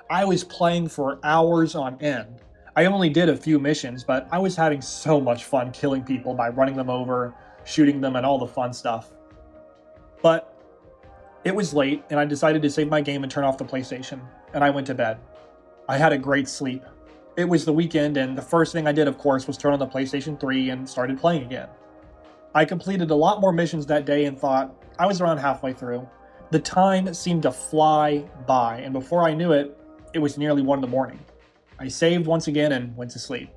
I was playing for hours on end. I only did a few missions, but I was having so much fun killing people by running them over, shooting them, and all the fun stuff. But it was late, and I decided to save my game and turn off the PlayStation, and I went to bed. I had a great sleep. It was the weekend, and the first thing I did, of course, was turn on the PlayStation 3 and started playing again. I completed a lot more missions that day and thought I was around halfway through. The time seemed to fly by, and before I knew it, it was nearly 1 in the morning. I saved once again and went to sleep.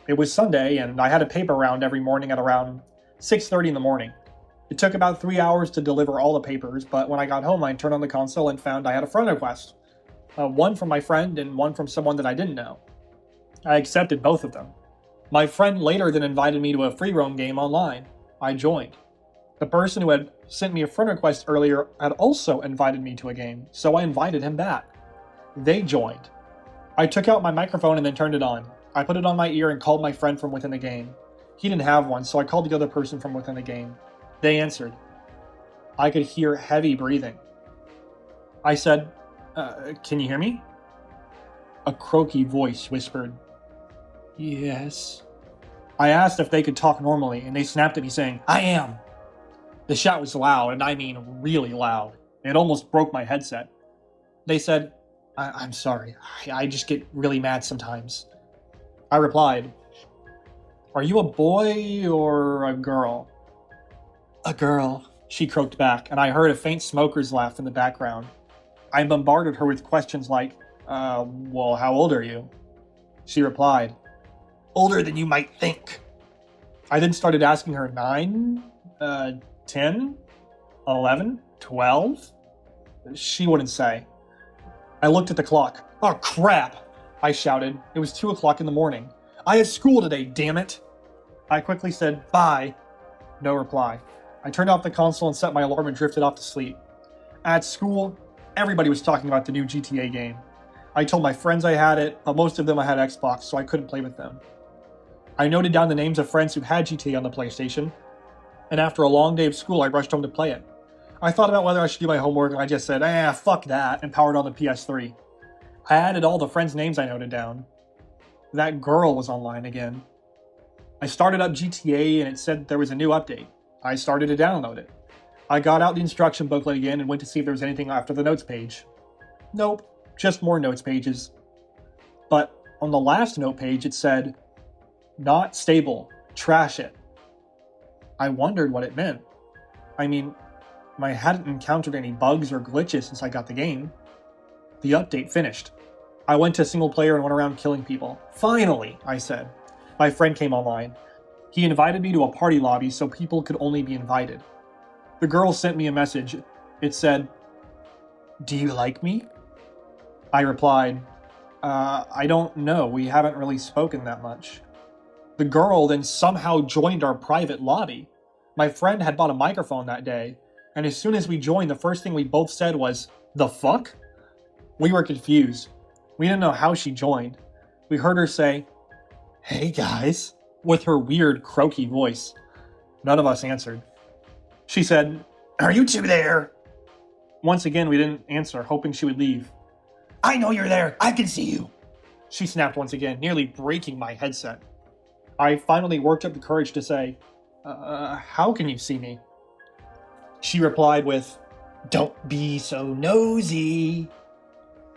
It was Sunday, and I had a paper round every morning at around 6:30 in the morning. It took about 3 hours to deliver all the papers, but when I got home, I turned on the console and found I had a friend request. One from my friend and one from someone that I didn't know. I accepted both of them. My friend later then invited me to a free roam game online. I joined. The person who had sent me a friend request earlier had also invited me to a game, so I invited him back. They joined. I took out my microphone and then turned it on. I put it on my ear and called my friend from within the game. He didn't have one, so I called the other person from within the game. They answered. I could hear heavy breathing. I said, can you hear me? A croaky voice whispered, yes. I asked if they could talk normally, and they snapped at me saying, I am. The shout was loud, and I mean really loud. It almost broke my headset. They said, I'm sorry. I just get really mad sometimes. I replied, are you a boy or a girl? A girl, she croaked back, and I heard a faint smoker's laugh in the background. I bombarded her with questions like, well, how old are you? She replied, older than you might think. I then started asking her 9, 10, 11, 12? She wouldn't say. I looked at the clock. Oh, crap! I shouted. It was 2 o'clock in the morning. I have school today, damn it! I quickly said, bye. No reply. I turned off the console and set my alarm and drifted off to sleep. At school, everybody was talking about the new GTA game. I told my friends I had it, but most of them I had Xbox, so I couldn't play with them. I noted down the names of friends who had GTA on the PlayStation, and after a long day of school, I rushed home to play it. I thought about whether I should do my homework, and I just said, fuck that, and powered on the PS3. I added all the friends' names I noted down. That girl was online again. I started up GTA, and it said there was a new update. I started to download it. I got out the instruction booklet again and went to see if there was anything after the notes page. Nope, just more notes pages. But on the last note page, it said, not stable, trash it. I wondered what it meant. I mean, I hadn't encountered any bugs or glitches since I got the game. The update finished. I went to single player and went around killing people. Finally, I said. My friend came online. He invited me to a party lobby so people could only be invited. The girl sent me a message. It said, do you like me? I replied, I don't know. We haven't really spoken that much. The girl then somehow joined our private lobby. My friend had bought a microphone that day, and as soon as we joined, the first thing we both said was, the fuck? We were confused. We didn't know how she joined. We heard her say, hey guys, with her weird croaky voice. None of us answered. She said, are you two there? Once again, we didn't answer, hoping she would leave. I know you're there. I can see you. She snapped once again, nearly breaking my headset. I finally worked up the courage to say, how can you see me? She replied with, don't be so nosy.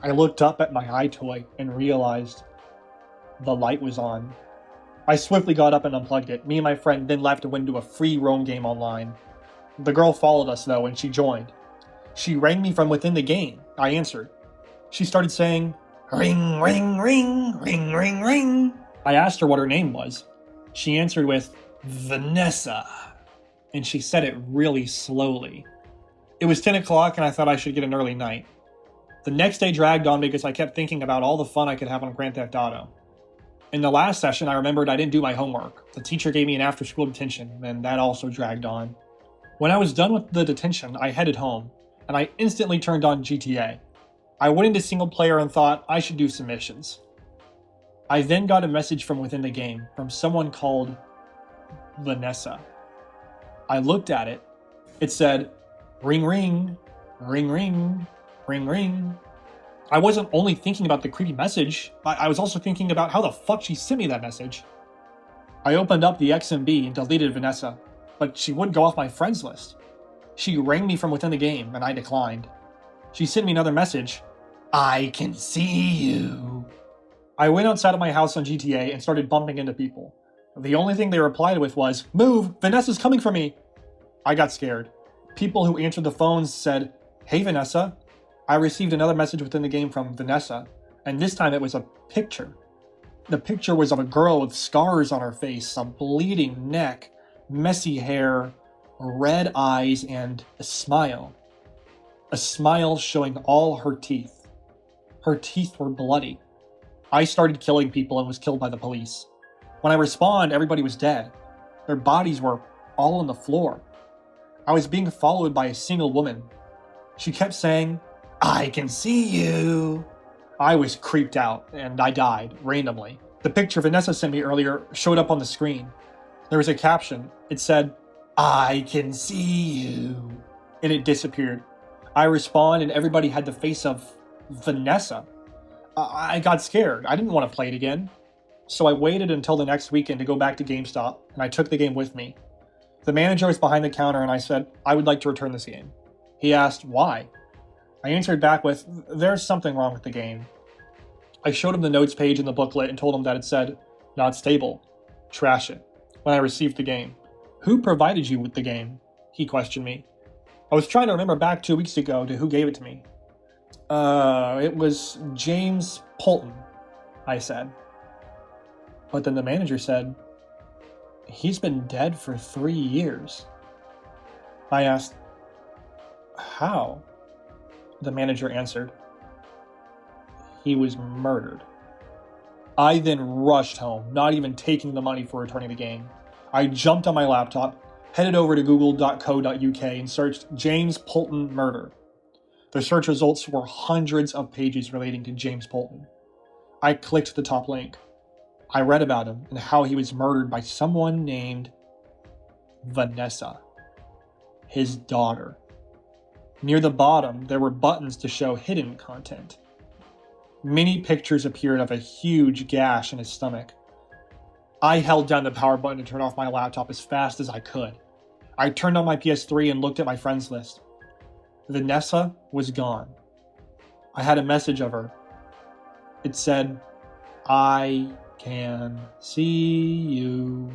I looked up at my eye toy and realized the light was on. I swiftly got up and unplugged it. Me and my friend then left and went into a free roam game online. The girl followed us though, and she joined. She rang me from within the game. I answered. She started saying, ring, ring, ring, ring, ring, ring. I asked her what her name was. She answered with, Vanessa. And she said it really slowly. It was 10 o'clock and I thought I should get an early night. The next day dragged on because I kept thinking about all the fun I could have on Grand Theft Auto. In the last session, I remembered I didn't do my homework. The teacher gave me an after-school detention, and that also dragged on. When I was done with the detention, I headed home, and I instantly turned on GTA. I went into single player and thought I should do some missions. I then got a message from within the game, from someone called Vanessa. I looked at it. It said, ring ring, ring ring, ring ring. I wasn't only thinking about the creepy message, I was also thinking about how the fuck she sent me that message. I opened up the XMB and deleted Vanessa, but she wouldn't go off my friends list. She rang me from within the game, and I declined. She sent me another message. I can see you. I went outside of my house on GTA and started bumping into people. The only thing they replied with was, move, Vanessa's coming for me. I got scared. People who answered the phones said, hey Vanessa. I received another message within the game from Vanessa, and this time it was a picture. The picture was of a girl with scars on her face, a bleeding neck, messy hair, red eyes, and a smile. A smile showing all her teeth. Her teeth were bloody. I started killing people and was killed by the police. When I respawned, everybody was dead. Their bodies were all on the floor. I was being followed by a single woman. She kept saying, I can see you. I was creeped out, and I died, randomly. The picture Vanessa sent me earlier showed up on the screen. There was a caption. It said, "I can see you," and it disappeared. I respond, and everybody had the face of Vanessa. I got scared. I didn't want to play it again. So I waited until the next weekend to go back to GameStop, and I took the game with me. The manager was behind the counter, and I said, "I would like to return this game." He asked, "Why?" I answered back with, "There's something wrong with the game." I showed him the notes page in the booklet and told him that it said, "Not stable. Trash it," when I received the game. "Who provided you with the game?" he questioned me. I was trying to remember back 2 weeks ago to who gave it to me. It was James Polton," I said. But then the manager said, "He's been dead for 3 years." I asked, "How?" The manager answered, "He was murdered." I then rushed home, not even taking the money for returning the game. I jumped on my laptop, headed over to google.co.uk and searched James Polton murder. The search results were hundreds of pages relating to James Polton. I clicked the top link. I read about him and how he was murdered by someone named Vanessa, his daughter. Near the bottom, there were buttons to show hidden content. Many pictures appeared of a huge gash in his stomach. I held down the power button to turn off my laptop as fast as I could. I turned on my PS3 and looked at my friends list. Vanessa was gone. I had a message of her. It said, "I can see you."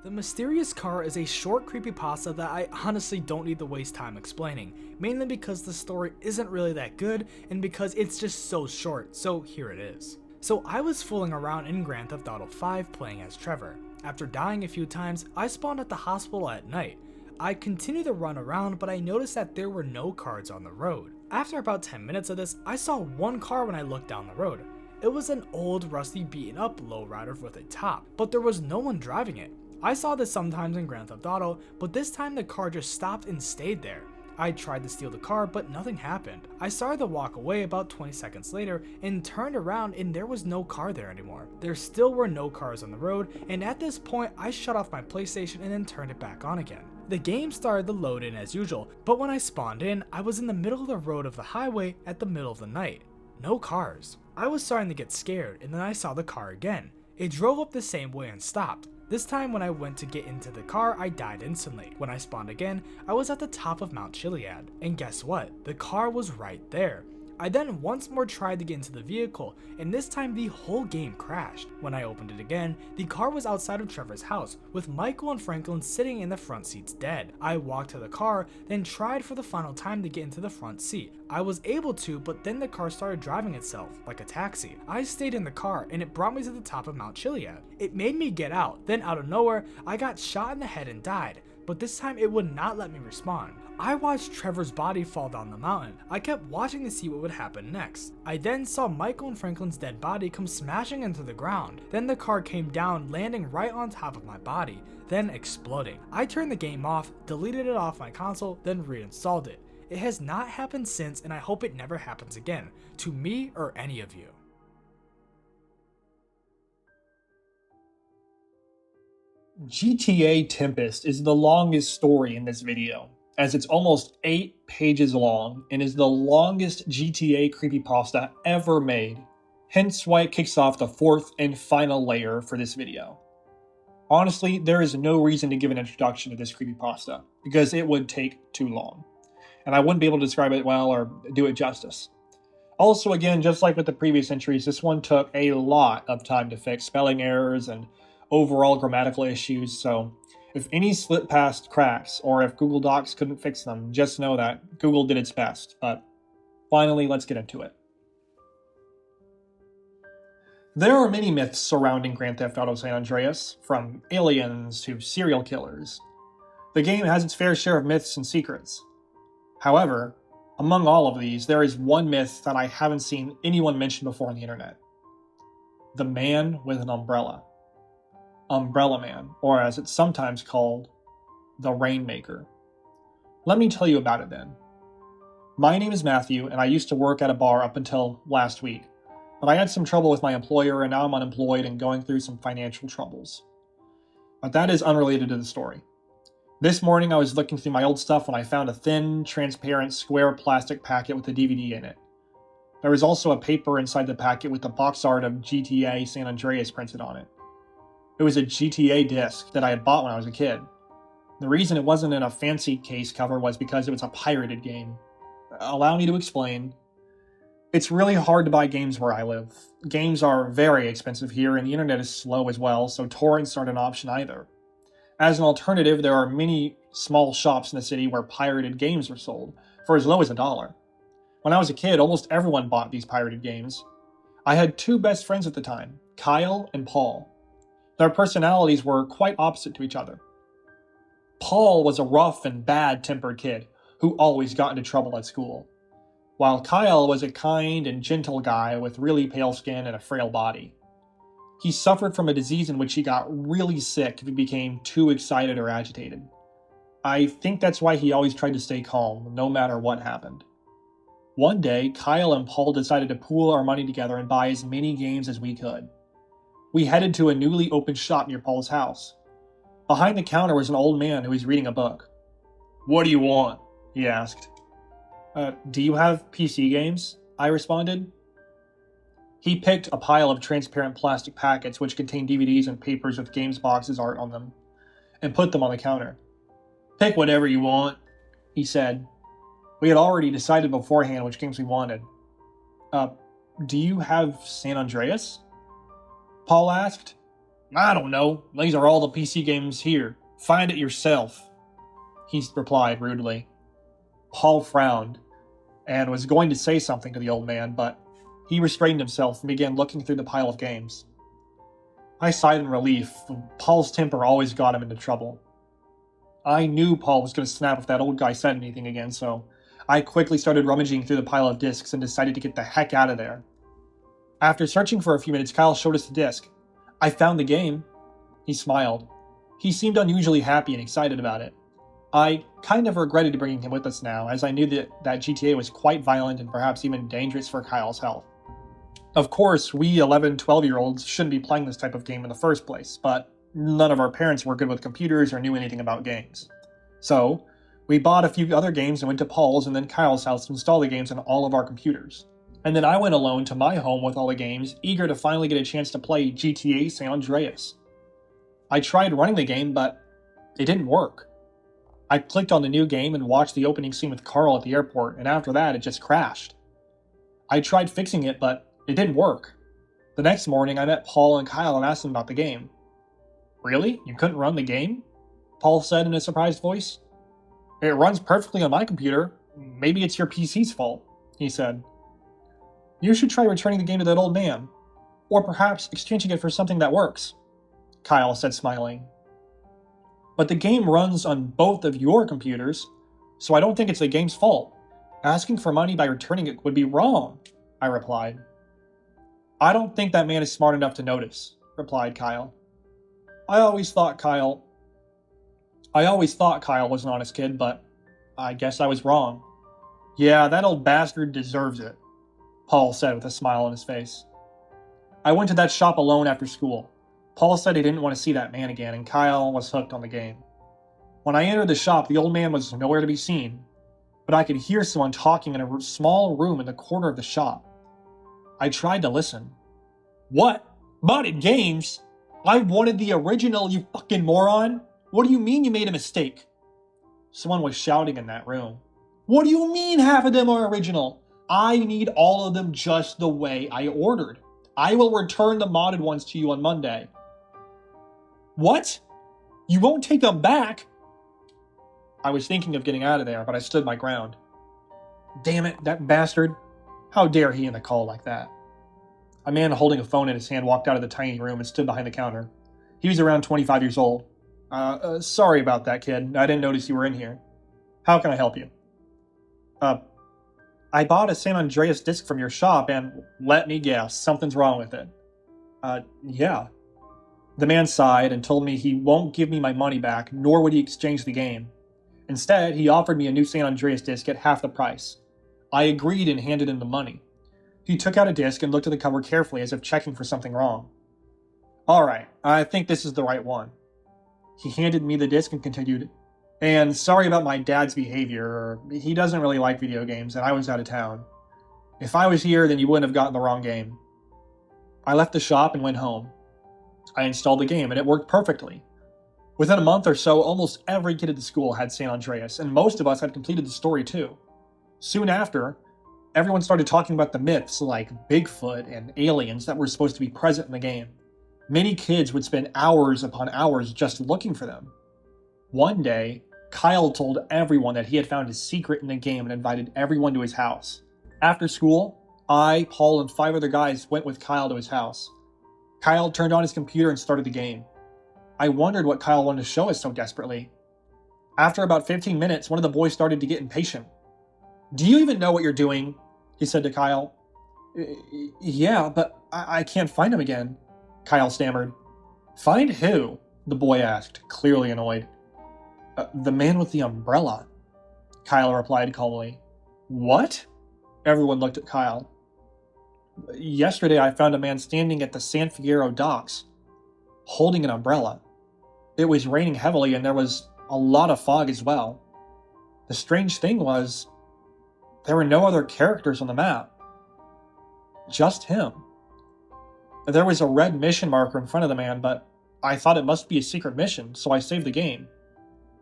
The Mysterious Car is a short creepypasta that I honestly don't need to waste time explaining, mainly because the story isn't really that good and because it's just so short, so here it is. So I was fooling around in Grand Theft Auto 5 playing as Trevor. After dying a few times, I spawned at the hospital at night. I continued to run around, but I noticed that there were no cars on the road. After about 10 minutes of this, I saw one car when I looked down the road. It was an old, rusty, beaten up lowrider with a top, but there was no one driving it. I saw this sometimes in Grand Theft Auto, but this time the car just stopped and stayed there. I tried to steal the car, but nothing happened. I started to walk away about 20 seconds later and turned around and there was no car there anymore. There still were no cars on the road, and at this point I shut off my PlayStation and then turned it back on again. The game started to load in as usual, but when I spawned in, I was in the middle of the road of the highway at the middle of the night. No cars. I was starting to get scared, and then I saw the car again. It drove up the same way and stopped. This time when I went to get into the car, I died instantly. When I spawned again, I was at the top of Mount Chiliad. And guess what? The car was right there. I then once more tried to get into the vehicle, and this time the whole game crashed. When I opened it again, the car was outside of Trevor's house, with Michael and Franklin sitting in the front seats dead. I walked to the car, then tried for the final time to get into the front seat. I was able to, but then the car started driving itself, like a taxi. I stayed in the car, and it brought me to the top of Mount Chiliad. It made me get out, then out of nowhere, I got shot in the head and died. But this time it would not let me respawn. I watched Trevor's body fall down the mountain. I kept watching to see what would happen next. I then saw Michael and Franklin's dead body come smashing into the ground. Then the car came down, landing right on top of my body, then exploding. I turned the game off, deleted it off my console, then reinstalled it. It has not happened since, and I hope it never happens again, to me or any of you. GTA Tempest is the longest story in this video, as it's almost 8 pages long and is the longest GTA creepypasta ever made, hence why it kicks off the 4th and final layer for this video. Honestly, there is no reason to give an introduction to this creepypasta, because it would take too long, and I wouldn't be able to describe it well or do it justice. Also, again, just like with the previous entries, this one took a lot of time to fix spelling errors and overall grammatical issues, so if any slip past cracks or if Google Docs couldn't fix them, just know that Google did its best. But finally, let's get into it. There are many myths surrounding Grand Theft Auto San Andreas, from aliens to serial killers. The game has its fair share of myths and secrets. However, among all of these, there is one myth that I haven't seen anyone mention before on the internet. The man with an umbrella. Umbrella Man, or as it's sometimes called, the Rainmaker. Let me tell you about it then. My name is Matthew, and I used to work at a bar up until last week. But I had some trouble with my employer, and now I'm unemployed and going through some financial troubles. But that is unrelated to the story. This morning I was looking through my old stuff when I found a thin, transparent, square plastic packet with a DVD in it. There was also a paper inside the packet with the box art of GTA San Andreas printed on it. It was a GTA disc that I had bought when I was a kid. The reason it wasn't in a fancy case cover was because it was a pirated game. Allow me to explain. It's really hard to buy games where I live. Games are very expensive here, and the internet is slow as well, so torrents aren't an option either. As an alternative, there are many small shops in the city where pirated games are sold, for as low as $1. When I was a kid, almost everyone bought these pirated games. I had two best friends at the time, Kyle and Paul. Their personalities were quite opposite to each other. Paul was a rough and bad-tempered kid who always got into trouble at school, while Kyle was a kind and gentle guy with really pale skin and a frail body. He suffered from a disease in which he got really sick if he became too excited or agitated. I think that's why he always tried to stay calm, no matter what happened. One day, Kyle and Paul decided to pool our money together and buy as many games as we could. We headed to a newly opened shop near Paul's house. Behind the counter was an old man who was reading a book. "What do you want?" he asked. Do you have PC games?" I responded. He picked a pile of transparent plastic packets which contained DVDs and papers with games boxes art on them, and put them on the counter. "Pick whatever you want," he said. We had already decided beforehand which games we wanted. Do you have San Andreas?" Paul asked. "I don't know. These are all the PC games here. Find it yourself," he replied rudely. Paul frowned and was going to say something to the old man, but he restrained himself and began looking through the pile of games. I sighed in relief. Paul's temper always got him into trouble. I knew Paul was going to snap if that old guy said anything again, so I quickly started rummaging through the pile of discs and decided to get the heck out of there. After searching for a few minutes, Kyle showed us the disc. "I found the game." He smiled. He seemed unusually happy and excited about it. I kind of regretted bringing him with us now, as I knew that GTA was quite violent and perhaps even dangerous for Kyle's health. Of course, we 11, 12-year-olds shouldn't be playing this type of game in the first place, but none of our parents were good with computers or knew anything about games. So, we bought a few other games and went to Paul's and then Kyle's house to install the games on all of our computers. And then I went alone to my home with all the games, eager to finally get a chance to play GTA San Andreas. I tried running the game, but it didn't work. I clicked on the new game and watched the opening scene with Carl at the airport, and after that, it just crashed. I tried fixing it, but it didn't work. The next morning, I met Paul and Kyle and asked them about the game. "Really? You couldn't run the game?" Paul said in a surprised voice. "It runs perfectly on my computer. Maybe it's your PC's fault," he said. "You should try returning the game to that old man. Or perhaps exchanging it for something that works," Kyle said, smiling. "But the game runs on both of your computers, so I don't think it's the game's fault. Asking for money by returning it would be wrong," I replied. "I don't think that man is smart enough to notice," replied Kyle. I always thought Kyle was an honest kid, but I guess I was wrong. "Yeah, that old bastard deserves it," Paul said with a smile on his face. I went to that shop alone after school. Paul said he didn't want to see that man again, and Kyle was hooked on the game. When I entered the shop, the old man was nowhere to be seen, but I could hear someone talking in a small room in the corner of the shop. I tried to listen. "What? Modded games? I wanted the original, you fucking moron! What do you mean you made a mistake?" Someone was shouting in that room. "What do you mean half of them are original? I need all of them just the way I ordered. I will return the modded ones to you on Monday." "What? You won't take them back?" I was thinking of getting out of there, but I stood my ground. Damn it, that bastard. How dare he end the call like that? A man holding a phone in his hand walked out of the tiny room and stood behind the counter. He was around 25 years old. Sorry about that, kid. I didn't notice you were in here. How can I help you?" I bought a San Andreas disc from your shop and, let me guess, something's wrong with it." Yeah." The man sighed and told me he won't give me my money back, nor would he exchange the game. Instead, he offered me a new San Andreas disc at half the price. I agreed and handed him the money. He took out a disc and looked at the cover carefully as if checking for something wrong. Alright, I think this is the right one. He handed me the disc and continued, and sorry about my dad's behavior. He doesn't really like video games, and I was out of town. If I was here, then you wouldn't have gotten the wrong game. I left the shop and went home. I installed the game, and it worked perfectly. Within a month or so, almost every kid at the school had San Andreas, and most of us had completed the story too. Soon after, everyone started talking about the myths like Bigfoot and aliens that were supposed to be present in the game. Many kids would spend hours upon hours just looking for them. One day, Kyle told everyone that he had found a secret in the game and invited everyone to his house. After school, I, Paul, and 5 other guys went with Kyle to his house. Kyle turned on his computer and started the game. I wondered what Kyle wanted to show us so desperately. After about 15 minutes, one of the boys started to get impatient. "Do you even know what you're doing?" he said to Kyle. "Yeah, but I can't find him again," Kyle stammered. "Find who?" the boy asked, clearly annoyed. The man with the umbrella," Kyle replied calmly. "What?" Everyone looked at Kyle. "Yesterday I found a man standing at the San Fierro docks, holding an umbrella. It was raining heavily and there was a lot of fog as well. The strange thing was, there were no other characters on the map. Just him. There was a red mission marker in front of the man, but I thought it must be a secret mission, so I saved the game.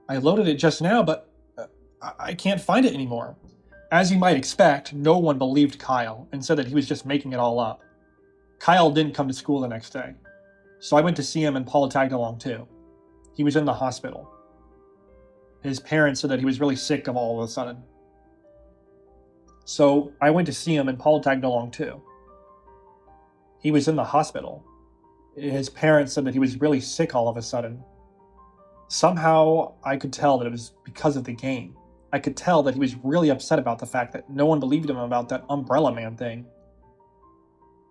I loaded it just now, but I can't find it anymore." As you might expect, no one believed Kyle and said that he was just making it all up. Kyle didn't come to school the next day, so I went to see him and Paul tagged along too. He was in the hospital. His parents said that he was really sick all of a sudden. So I went to see him and Paul tagged along too. He was in the hospital. His parents said that he was really sick all of a sudden. Somehow I could tell that it was because of the game. I could tell that he was really upset about the fact that no one believed him about that Umbrella Man thing.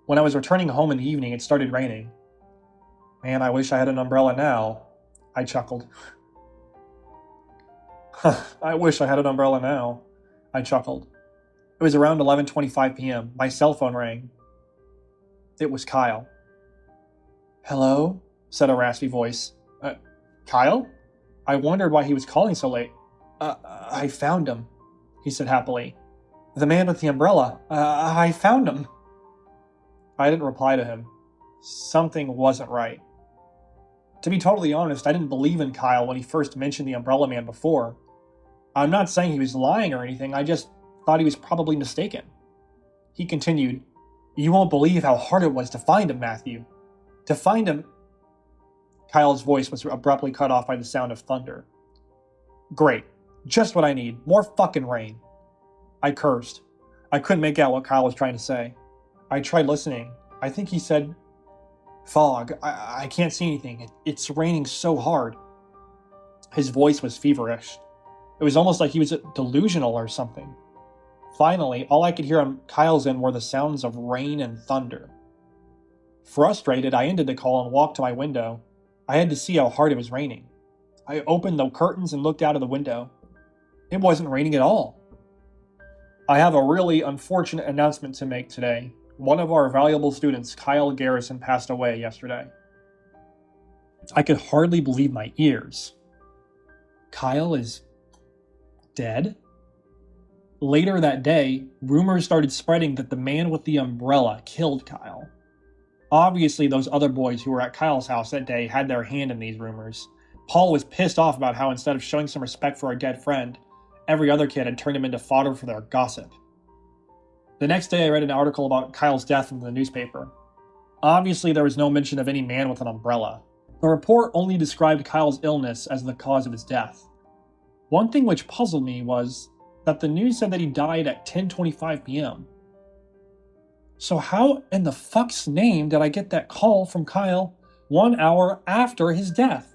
When I was returning home in the evening, it started raining. "Man, I wish I had an umbrella now," I chuckled. "I wish I had an umbrella now," I chuckled. It was around 11:25 p.m. My cell phone rang. It was Kyle. "Hello?" said a raspy voice. Kyle?" I wondered why he was calling so late. I found him," he said happily. "The man with the umbrella. I found him." I didn't reply to him. Something wasn't right. To be totally honest, I didn't believe in Kyle when he first mentioned the Umbrella Man before. I'm not saying he was lying or anything, I just thought he was probably mistaken. He continued, "You won't believe how hard it was to find him, Matthew. To find him..." Kyle's voice was abruptly cut off by the sound of thunder. "Great. Just what I need. More fucking rain." I cursed. I couldn't make out what Kyle was trying to say. I tried listening. I think he said, "Fog. I can't see anything. It's raining so hard." His voice was feverish. It was almost like he was delusional or something. Finally, all I could hear on Kyle's end were the sounds of rain and thunder. Frustrated, I ended the call and walked to my window. I had to see how hard it was raining. I opened the curtains and looked out of the window. It wasn't raining at all. I have a really unfortunate announcement to make today. One of our valuable students, Kyle Garrison, passed away yesterday. I could hardly believe my ears. Kyle is dead? Later that day, rumors started spreading that the man with the umbrella killed Kyle. Obviously, those other boys who were at Kyle's house that day had their hand in these rumors. Paul was pissed off about how instead of showing some respect for our dead friend, every other kid had turned him into fodder for their gossip. The next day I read an article about Kyle's death in the newspaper. Obviously there was no mention of any man with an umbrella. The report only described Kyle's illness as the cause of his death. One thing which puzzled me was that the news said that he died at 10:25 p.m. So how in the fuck's name did I get that call from Kyle 1 hour after his death?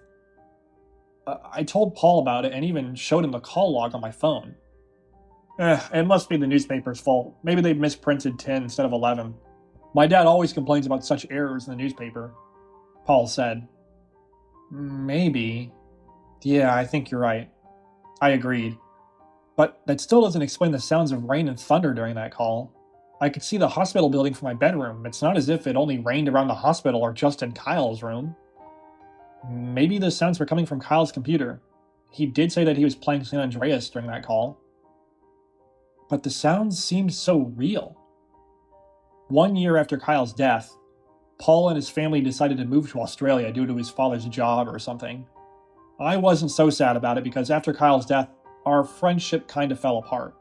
I told Paul about it and even showed him the call log on my phone. It must be the newspaper's fault. Maybe they misprinted 10 instead of 11. My dad always complains about such errors in the newspaper, Paul said. Maybe. Yeah, I think you're right. I agreed. But that still doesn't explain the sounds of rain and thunder during that call. I could see the hospital building from my bedroom. It's not as if it only rained around the hospital or just in Kyle's room. Maybe the sounds were coming from Kyle's computer. He did say that he was playing San Andreas during that call. But the sounds seemed so real. 1 year after Kyle's death, Paul and his family decided to move to Australia due to his father's job or something. I wasn't so sad about it because after Kyle's death, our friendship kind of fell apart.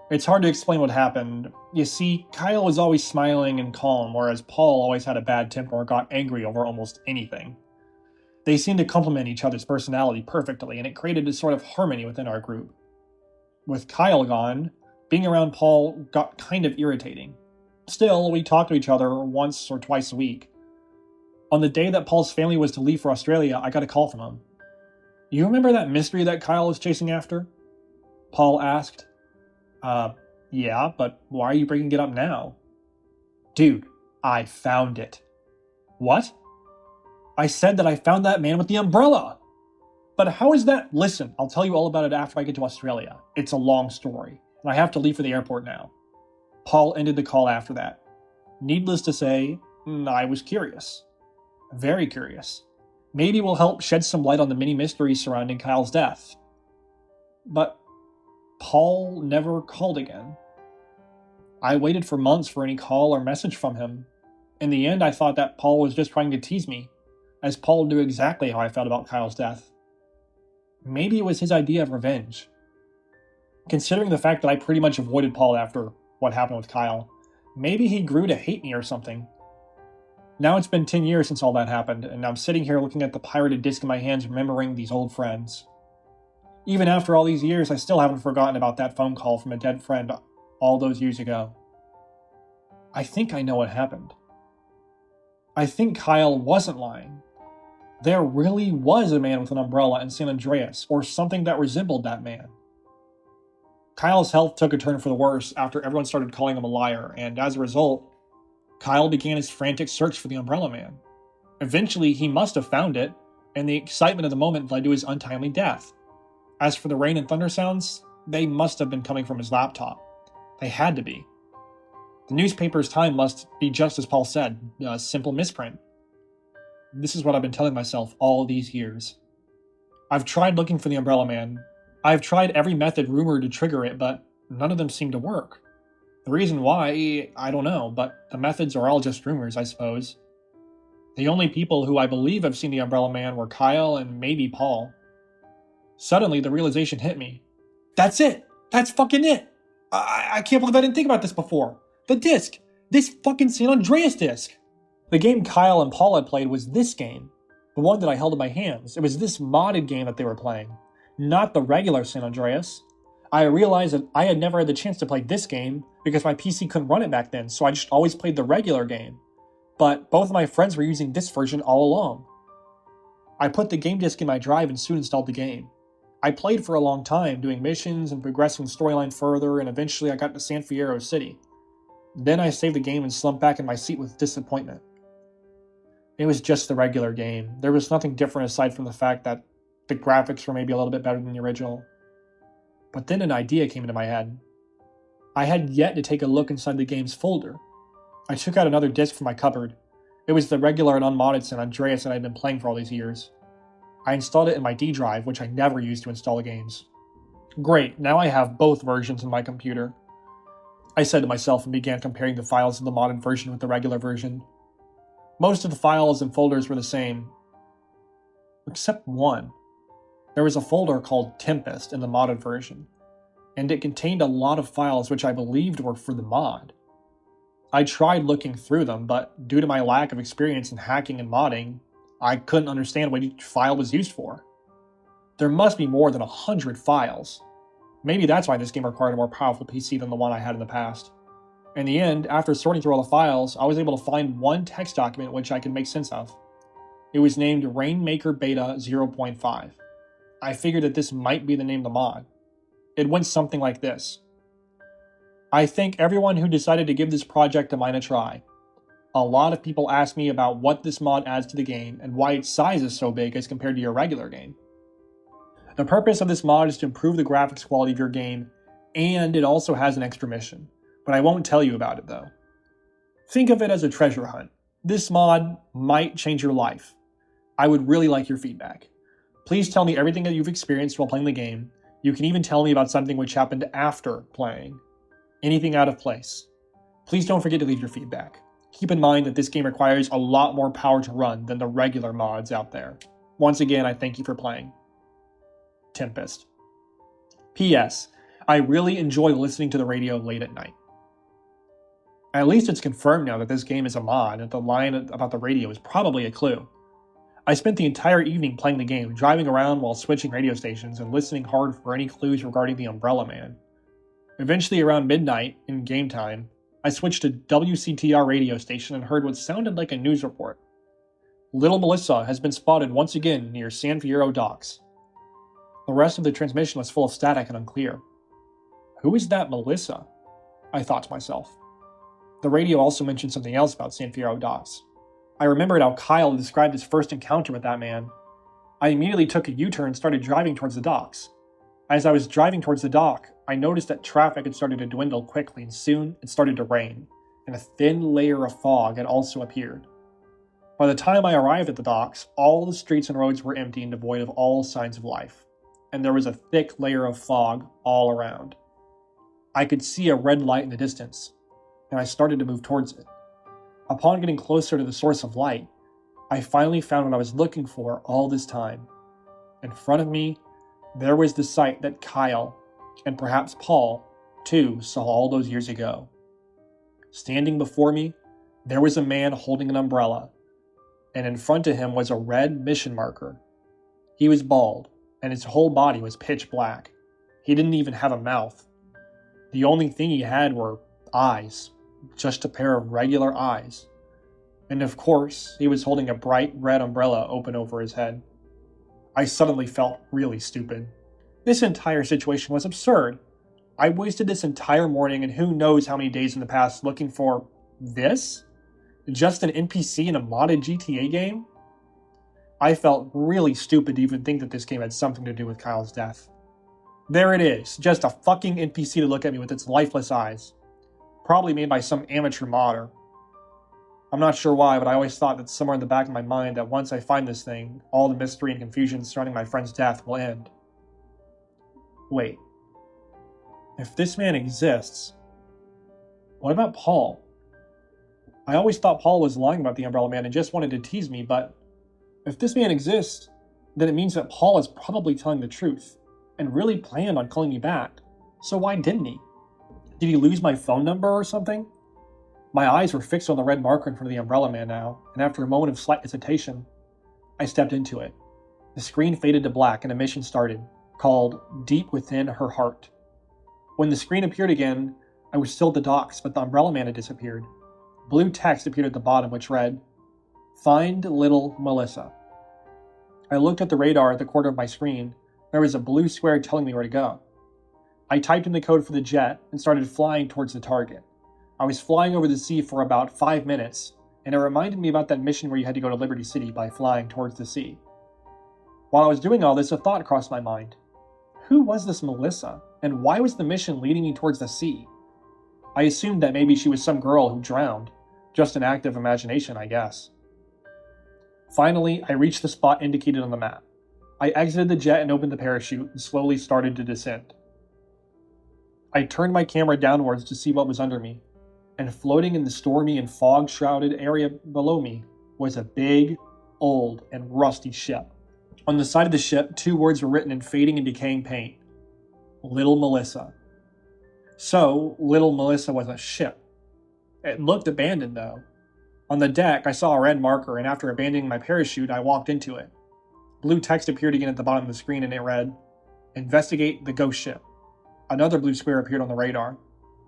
It's hard to explain what happened. You see, Kyle was always smiling and calm, whereas Paul always had a bad temper or got angry over almost anything. They seemed to complement each other's personality perfectly, and it created a sort of harmony within our group. With Kyle gone, being around Paul got kind of irritating. Still, we talked to each other once or twice a week. On the day that Paul's family was to leave for Australia, I got a call from him. "You remember that mystery that Kyle was chasing after?" Paul asked. Yeah, but why are you bringing it up now?" "Dude, I found it." "What?" "I said that I found that man with the umbrella." "But how is that?" "Listen, I'll tell you all about it after I get to Australia. It's a long story, and I have to leave for the airport now." Paul ended the call after that. Needless to say, I was curious. Very curious. Maybe it will help shed some light on the many mysteries surrounding Kyle's death. But Paul never called again. I waited for months for any call or message from him. In the end, I thought that Paul was just trying to tease me, as Paul knew exactly how I felt about Kyle's death. Maybe it was his idea of revenge. Considering the fact that I pretty much avoided Paul after what happened with Kyle, maybe he grew to hate me or something. Now it's been 10 years since all that happened, and I'm sitting here looking at the pirated disc in my hands remembering these old friends. Even after all these years, I still haven't forgotten about that phone call from a dead friend all those years ago. I think I know what happened. I think Kyle wasn't lying. There really was a man with an umbrella in San Andreas, or something that resembled that man. Kyle's health took a turn for the worse after everyone started calling him a liar, and as a result, Kyle began his frantic search for the Umbrella Man. Eventually, he must have found it, and the excitement of the moment led to his untimely death. As for the rain and thunder sounds, they must have been coming from his laptop. They had to be. The newspaper's time must be just as Paul said, a simple misprint. This is what I've been telling myself all these years. I've tried looking for the Umbrella Man. I've tried every method rumored to trigger it, but none of them seem to work. The reason why, I don't know, but the methods are all just rumors, I suppose. The only people who I believe have seen the Umbrella Man were Kyle and maybe Paul. Suddenly, the realization hit me. That's it! That's fucking it! I can't believe I didn't think about this before. The disc! This fucking San Andreas disc! The game Kyle and Paul had played was this game. The one that I held in my hands. It was this modded game that they were playing. Not the regular San Andreas. I realized that I had never had the chance to play this game because my PC couldn't run it back then, so I just always played the regular game. But both of my friends were using this version all along. I put the game disc in my drive and soon installed the game. I played for a long time, doing missions and progressing the storyline further, and eventually I got to San Fierro City. Then I saved the game and slumped back in my seat with disappointment. It was just the regular game. There was nothing different aside from the fact that the graphics were maybe a little bit better than the original. But then an idea came into my head. I had yet to take a look inside the game's folder. I took out another disc from my cupboard. It was the regular and unmodded San Andreas that I had been playing for all these years. I installed it in my D drive, which I never used to install the games. Great, now I have both versions in my computer. I said to myself and began comparing the files of the modded version with the regular version. Most of the files and folders were the same, except one. There was a folder called Tempest in the modded version, and it contained a lot of files which I believed were for the mod. I tried looking through them, but due to my lack of experience in hacking and modding, I couldn't understand what each file was used for. There must be more than 100 files. Maybe that's why this game required a more powerful PC than the one I had in the past. In the end, after sorting through all the files, I was able to find one text document which I could make sense of. It was named Rainmaker Beta 0.5. I figured that this might be the name of the mod. It went something like this. I thank everyone who decided to give this project of mine a try. A lot of people ask me about what this mod adds to the game and why its size is so big as compared to your regular game. The purpose of this mod is to improve the graphics quality of your game, and it also has an extra mission, but I won't tell you about it though. Think of it as a treasure hunt. This mod might change your life. I would really like your feedback. Please tell me everything that you've experienced while playing the game. You can even tell me about something which happened after playing. Anything out of place. Please don't forget to leave your feedback. Keep in mind that this game requires a lot more power to run than the regular mods out there. Once again, I thank you for playing. Tempest. P.S. I really enjoy listening to the radio late at night. At least it's confirmed now that this game is a mod, and the line about the radio is probably a clue. I spent the entire evening playing the game, driving around while switching radio stations and listening hard for any clues regarding the Umbrella Man. Eventually, around midnight, in game time, I switched to WCTR radio station and heard what sounded like a news report. Little Melissa has been spotted once again near San Fierro docks. The rest of the transmission was full of static and unclear. Who is that Melissa? I thought to myself. The radio also mentioned something else about San Fierro docks. I remembered how Kyle described his first encounter with that man. I immediately took a U-turn and started driving towards the docks. As I was driving towards the dock, I noticed that traffic had started to dwindle quickly, and soon it started to rain, and a thin layer of fog had also appeared. By the time I arrived at the docks, all the streets and roads were empty and devoid of all signs of life, and there was a thick layer of fog all around. I could see a red light in the distance, and I started to move towards it. Upon getting closer to the source of light, I finally found what I was looking for all this time. In front of me, there was the sight that Kyle, and perhaps Paul, too, saw all those years ago. Standing before me, there was a man holding an umbrella, and in front of him was a red mission marker. He was bald, and his whole body was pitch black. He didn't even have a mouth. The only thing he had were eyes, just a pair of regular eyes. And of course, he was holding a bright red umbrella open over his head. I suddenly felt really stupid. This entire situation was absurd. I wasted this entire morning and who knows how many days in the past looking for this? Just an NPC in a modded GTA game? I felt really stupid to even think that this game had something to do with Kyle's death. There it is, just a fucking NPC to look at me with its lifeless eyes. Probably made by some amateur modder. I'm not sure why, but I always thought that somewhere in the back of my mind that once I find this thing, all the mystery and confusion surrounding my friend's death will end. Wait. If this man exists, what about Paul? I always thought Paul was lying about the Umbrella Man and just wanted to tease me, but if this man exists, then it means that Paul is probably telling the truth and really planned on calling me back. So why didn't he? Did he lose my phone number or something? My eyes were fixed on the red marker in front of the Umbrella Man now, and after a moment of slight hesitation, I stepped into it. The screen faded to black and a mission started, called Deep Within Her Heart. When the screen appeared again, I was still at the docks, but the Umbrella Man had disappeared. Blue text appeared at the bottom, which read, "Find Little Melissa." I looked at the radar at the corner of my screen. There was a blue square telling me where to go. I typed in the code for the jet and started flying towards the target. I was flying over the sea for about 5 minutes, and it reminded me about that mission where you had to go to Liberty City by flying towards the sea. While I was doing all this, a thought crossed my mind. Who was this Melissa, and why was the mission leading me towards the sea? I assumed that maybe she was some girl who drowned. Just an act of imagination, I guess. Finally, I reached the spot indicated on the map. I exited the jet and opened the parachute and slowly started to descend. I turned my camera downwards to see what was under me, and floating in the stormy and fog-shrouded area below me was a big, old, and rusty ship. On the side of the ship, 2 words were written in fading and decaying paint. Little Melissa. So, Little Melissa was a ship. It looked abandoned, though. On the deck, I saw a red marker, and after abandoning my parachute, I walked into it. Blue text appeared again at the bottom of the screen, and it read, "Investigate the ghost ship." Another blue square appeared on the radar.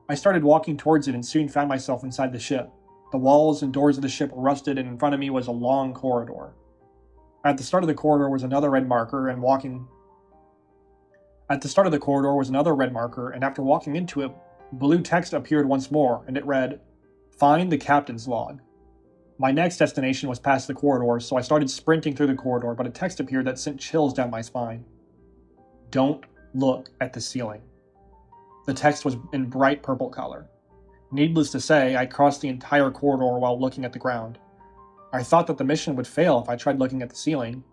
I started walking towards it and soon found myself inside the ship. The walls and doors of the ship were rusted, and in front of me was a long corridor. At the start of the corridor was another red marker, and after walking into it, blue text appeared once more, and it read, "Find the captain's log." My next destination was past the corridor, so I started sprinting through the corridor, but a text appeared that sent chills down my spine. "Don't look at the ceiling." The text was in bright purple color. Needless to say, I crossed the entire corridor while looking at the ground. I thought that the mission would fail if I tried looking at the ceiling,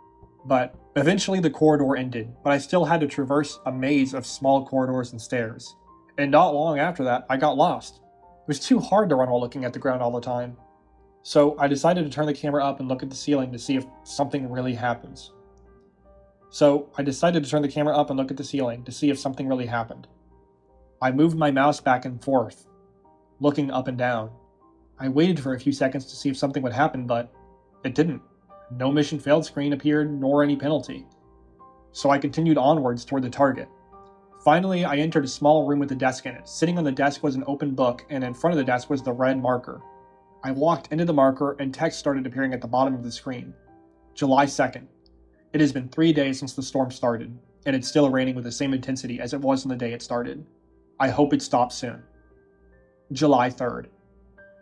but eventually the corridor ended, but I still had to traverse a maze of small corridors and stairs. And not long after that, I got lost. It was too hard to run while looking at the ground all the time. So I decided to turn the camera up and look at the ceiling to see if something really happened. I moved my mouse back and forth, looking up and down. I waited for a few seconds to see if something would happen, but it didn't. No mission failed screen appeared, nor any penalty. So I continued onwards toward the target. Finally, I entered a small room with a desk in it. Sitting on the desk was an open book, and in front of the desk was the red marker. I walked into the marker, and text started appearing at the bottom of the screen. July 2nd. It has been 3 days since the storm started, and it's still raining with the same intensity as it was on the day it started. I hope it stops soon. July 3rd.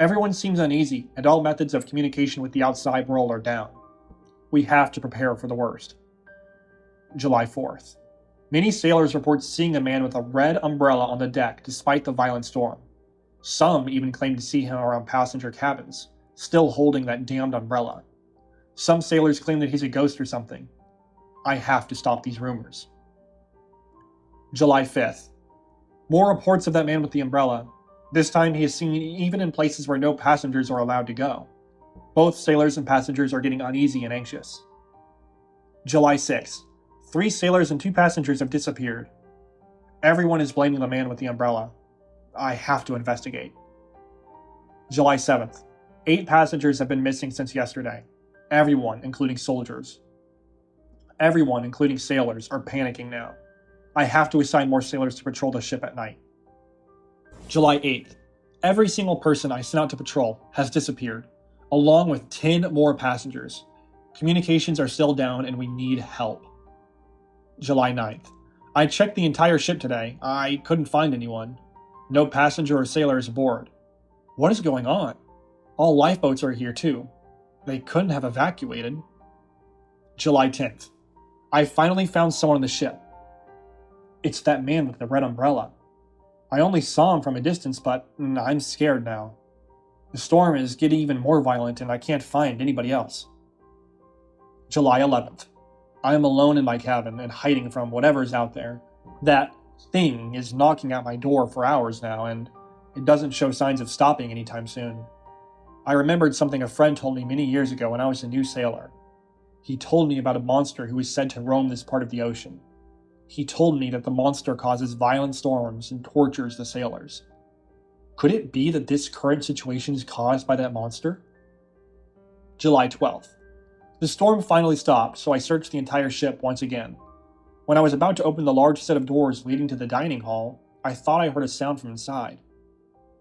Everyone seems uneasy, and all methods of communication with the outside world are down. We have to prepare for the worst. July 4th. Many sailors report seeing a man with a red umbrella on the deck despite the violent storm. Some even claim to see him around passenger cabins, still holding that damned umbrella. Some sailors claim that he's a ghost or something. I have to stop these rumors. July 5th. More reports of that man with the umbrella. This time he is seen even in places where no passengers are allowed to go. Both sailors and passengers are getting uneasy and anxious. July 6th. 3 sailors and 2 passengers have disappeared. Everyone is blaming the man with the umbrella. I have to investigate. July 7th. 8 passengers have been missing since yesterday. Everyone, including soldiers. Everyone, including sailors, are panicking now. I have to assign more sailors to patrol the ship at night. July 8th. Every single person I sent out to patrol has disappeared, along with 10 more passengers. Communications are still down and we need help. July 9th. I checked the entire ship today. I couldn't find anyone. No passenger or sailors aboard. What is going on? All lifeboats are here too. They couldn't have evacuated. July 10th. I finally found someone on the ship. It's that man with the red umbrella. I only saw him from a distance, but I'm scared now. The storm is getting even more violent and I can't find anybody else. July 11th. I am alone in my cabin and hiding from whatever's out there. That thing is knocking at my door for hours now, and it doesn't show signs of stopping anytime soon. I remembered something a friend told me many years ago when I was a new sailor. He told me about a monster who was said to roam this part of the ocean. He told me that the monster causes violent storms and tortures the sailors. Could it be that this current situation is caused by that monster? July 12th. The storm finally stopped, so I searched the entire ship once again. When I was about to open the large set of doors leading to the dining hall, I thought I heard a sound from inside.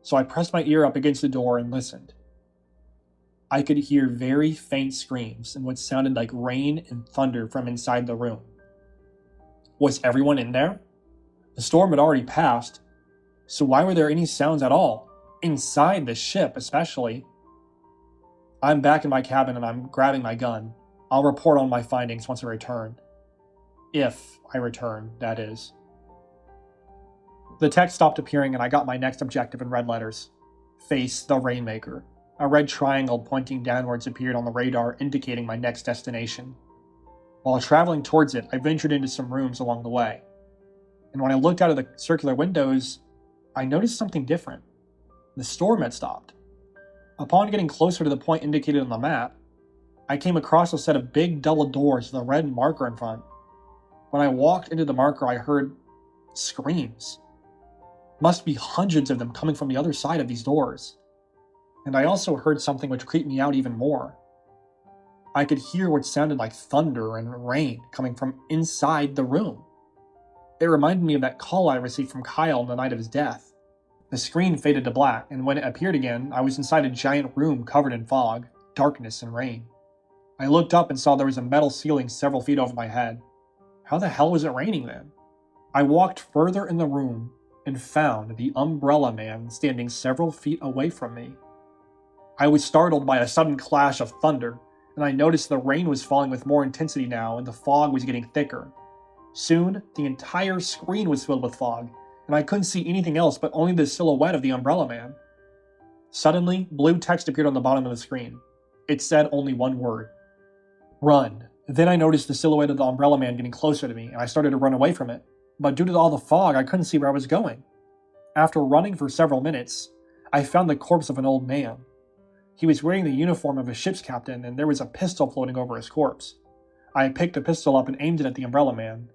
So I pressed my ear up against the door and listened. I could hear very faint screams and what sounded like rain and thunder from inside the room. Was everyone in there? The storm had already passed, so why were there any sounds at all? Inside the ship, especially. I'm back in my cabin and I'm grabbing my gun. I'll report on my findings once I return. If I return, that is. The text stopped appearing and I got my next objective in red letters. Face the Rainmaker. A red triangle pointing downwards appeared on the radar indicating my next destination. While traveling towards it, I ventured into some rooms along the way. And when I looked out of the circular windows, I noticed something different. The storm had stopped. Upon getting closer to the point indicated on the map, I came across a set of big double doors with a red marker in front. When I walked into the marker, I heard screams. Must be hundreds of them coming from the other side of these doors. And I also heard something which creeped me out even more. I could hear what sounded like thunder and rain coming from inside the room. It reminded me of that call I received from Kyle on the night of his death. The screen faded to black, and when it appeared again, I was inside a giant room covered in fog, darkness, and rain. I looked up and saw there was a metal ceiling several feet over my head. How the hell was it raining then? I walked further in the room and found the Umbrella Man standing several feet away from me. I was startled by a sudden clash of thunder, and I noticed the rain was falling with more intensity now and the fog was getting thicker. Soon, the entire screen was filled with fog, and I couldn't see anything else but only the silhouette of the Umbrella Man. Suddenly, blue text appeared on the bottom of the screen. It said only one word: run. Then I noticed the silhouette of the Umbrella Man getting closer to me, and I started to run away from it. But due to all the fog, I couldn't see where I was going. After running for several minutes, I found the corpse of an old man. He was wearing the uniform of a ship's captain, and there was a pistol floating over his corpse. I picked the pistol up and aimed it at the Umbrella Man.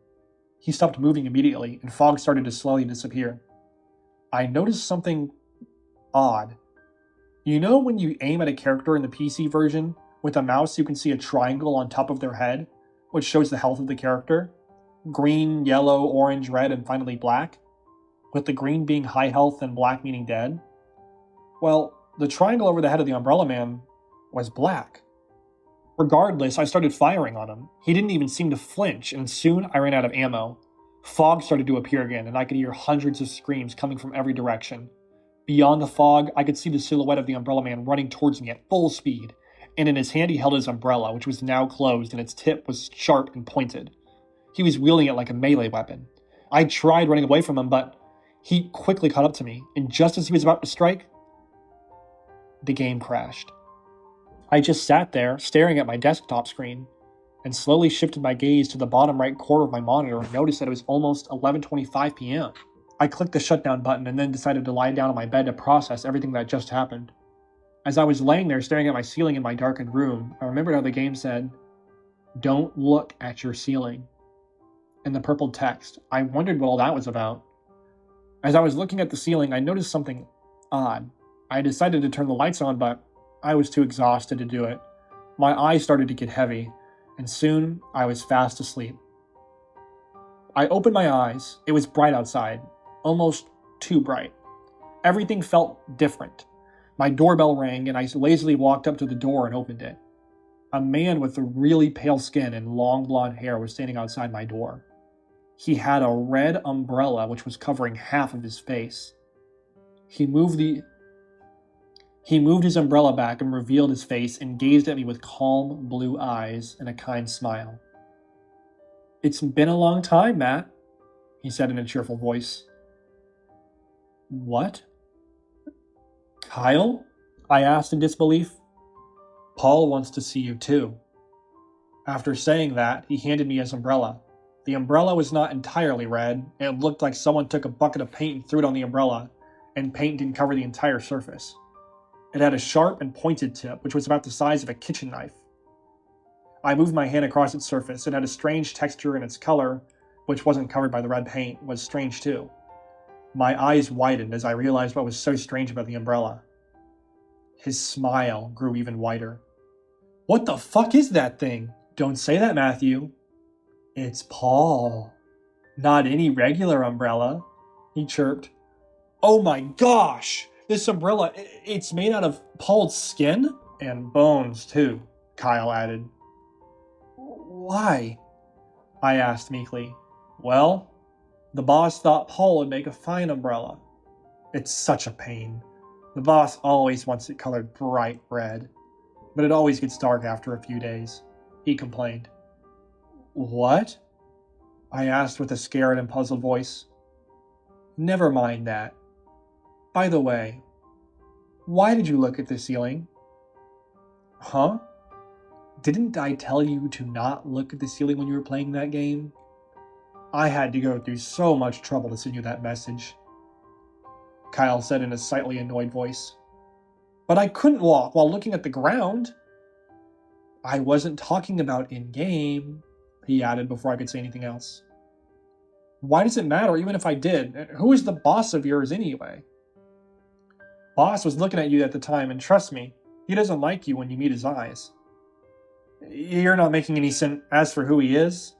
He stopped moving immediately, and fog started to slowly disappear. I noticed something odd. You know when you aim at a character in the PC version, with a mouse you can see a triangle on top of their head, which shows the health of the character? Green, yellow, orange, red, and finally black? With the green being high health and black meaning dead? Well, the triangle over the head of the Umbrella Man was black. Regardless, I started firing on him. He didn't even seem to flinch, and soon I ran out of ammo. Fog started to appear again, and I could hear hundreds of screams coming from every direction. Beyond the fog, I could see the silhouette of the Umbrella Man running towards me at full speed, and in his hand he held his umbrella, which was now closed, and its tip was sharp and pointed. He was wielding it like a melee weapon. I tried running away from him, but he quickly caught up to me, and just as he was about to strike, the game crashed. I just sat there, staring at my desktop screen, and slowly shifted my gaze to the bottom right corner of my monitor and noticed that it was almost 11:25 p.m. I clicked the shutdown button and then decided to lie down on my bed to process everything that just happened. As I was laying there staring at my ceiling in my darkened room, I remembered how the game said, "Don't look at your ceiling." In the purple text, I wondered what all that was about. As I was looking at the ceiling, I noticed something odd. I decided to turn the lights on, but I was too exhausted to do it. My eyes started to get heavy, and soon I was fast asleep. I opened my eyes. It was bright outside, almost too bright. Everything felt different. My doorbell rang, and I lazily walked up to the door and opened it. A man with a really pale skin and long blonde hair was standing outside my door. He had a red umbrella which was covering half of his face. He moved his umbrella back and revealed his face and gazed at me with calm blue eyes and a kind smile. "It's been a long time, Matt," he said in a cheerful voice. "What? Kyle?" I asked in disbelief. "Paul wants to see you too." After saying that, he handed me his umbrella. The umbrella was not entirely red. It looked like someone took a bucket of paint and threw it on the umbrella, and paint didn't cover the entire surface. It had a sharp and pointed tip, which was about the size of a kitchen knife. I moved my hand across its surface. It had a strange texture, and its color, which wasn't covered by the red paint, was strange too. My eyes widened as I realized what was so strange about the umbrella. His smile grew even wider. "What the fuck is that thing?" "Don't say that, Matthew." "It's Paul. Not any regular umbrella," he chirped. "Oh my gosh! This umbrella, it's made out of Paul's skin?" "And bones, too," Kyle added. "Why?" I asked meekly. "Well, the boss thought Paul would make a fine umbrella. It's such a pain. The boss always wants it colored bright red, but it always gets dark after a few days," he complained. "What?" I asked with a scared and puzzled voice. "Never mind that. By the way, why did you look at the ceiling?" "Huh? Didn't I tell you to not look at the ceiling when you were playing that game? I had to go through so much trouble to send you that message," Kyle said in a slightly annoyed voice. "But I couldn't walk while looking at the ground." "I wasn't talking about in-game," he added before I could say anything else. "Why does it matter even if I did? Who is the boss of yours anyway?" "Boss was looking at you at the time, and trust me, he doesn't like you when you meet his eyes." "You're not making any sense as for who he is?"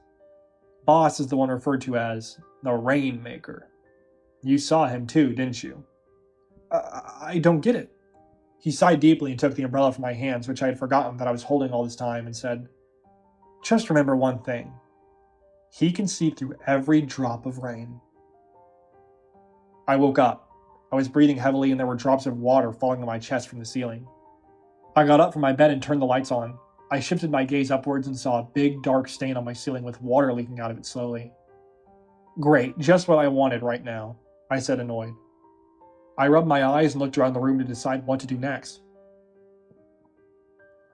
"Boss is the one referred to as the Rainmaker. You saw him too, didn't you?" I don't get it." He sighed deeply and took the umbrella from my hands, which I had forgotten that I was holding all this time, and said, "Just remember one thing. He can see through every drop of rain." I woke up. I was breathing heavily, and there were drops of water falling on my chest from the ceiling. I got up from my bed and turned the lights on. I shifted my gaze upwards and saw a big dark stain on my ceiling with water leaking out of it slowly. Great, just what I wanted right now, I said, annoyed. I rubbed my eyes and looked around the room to decide what to do next.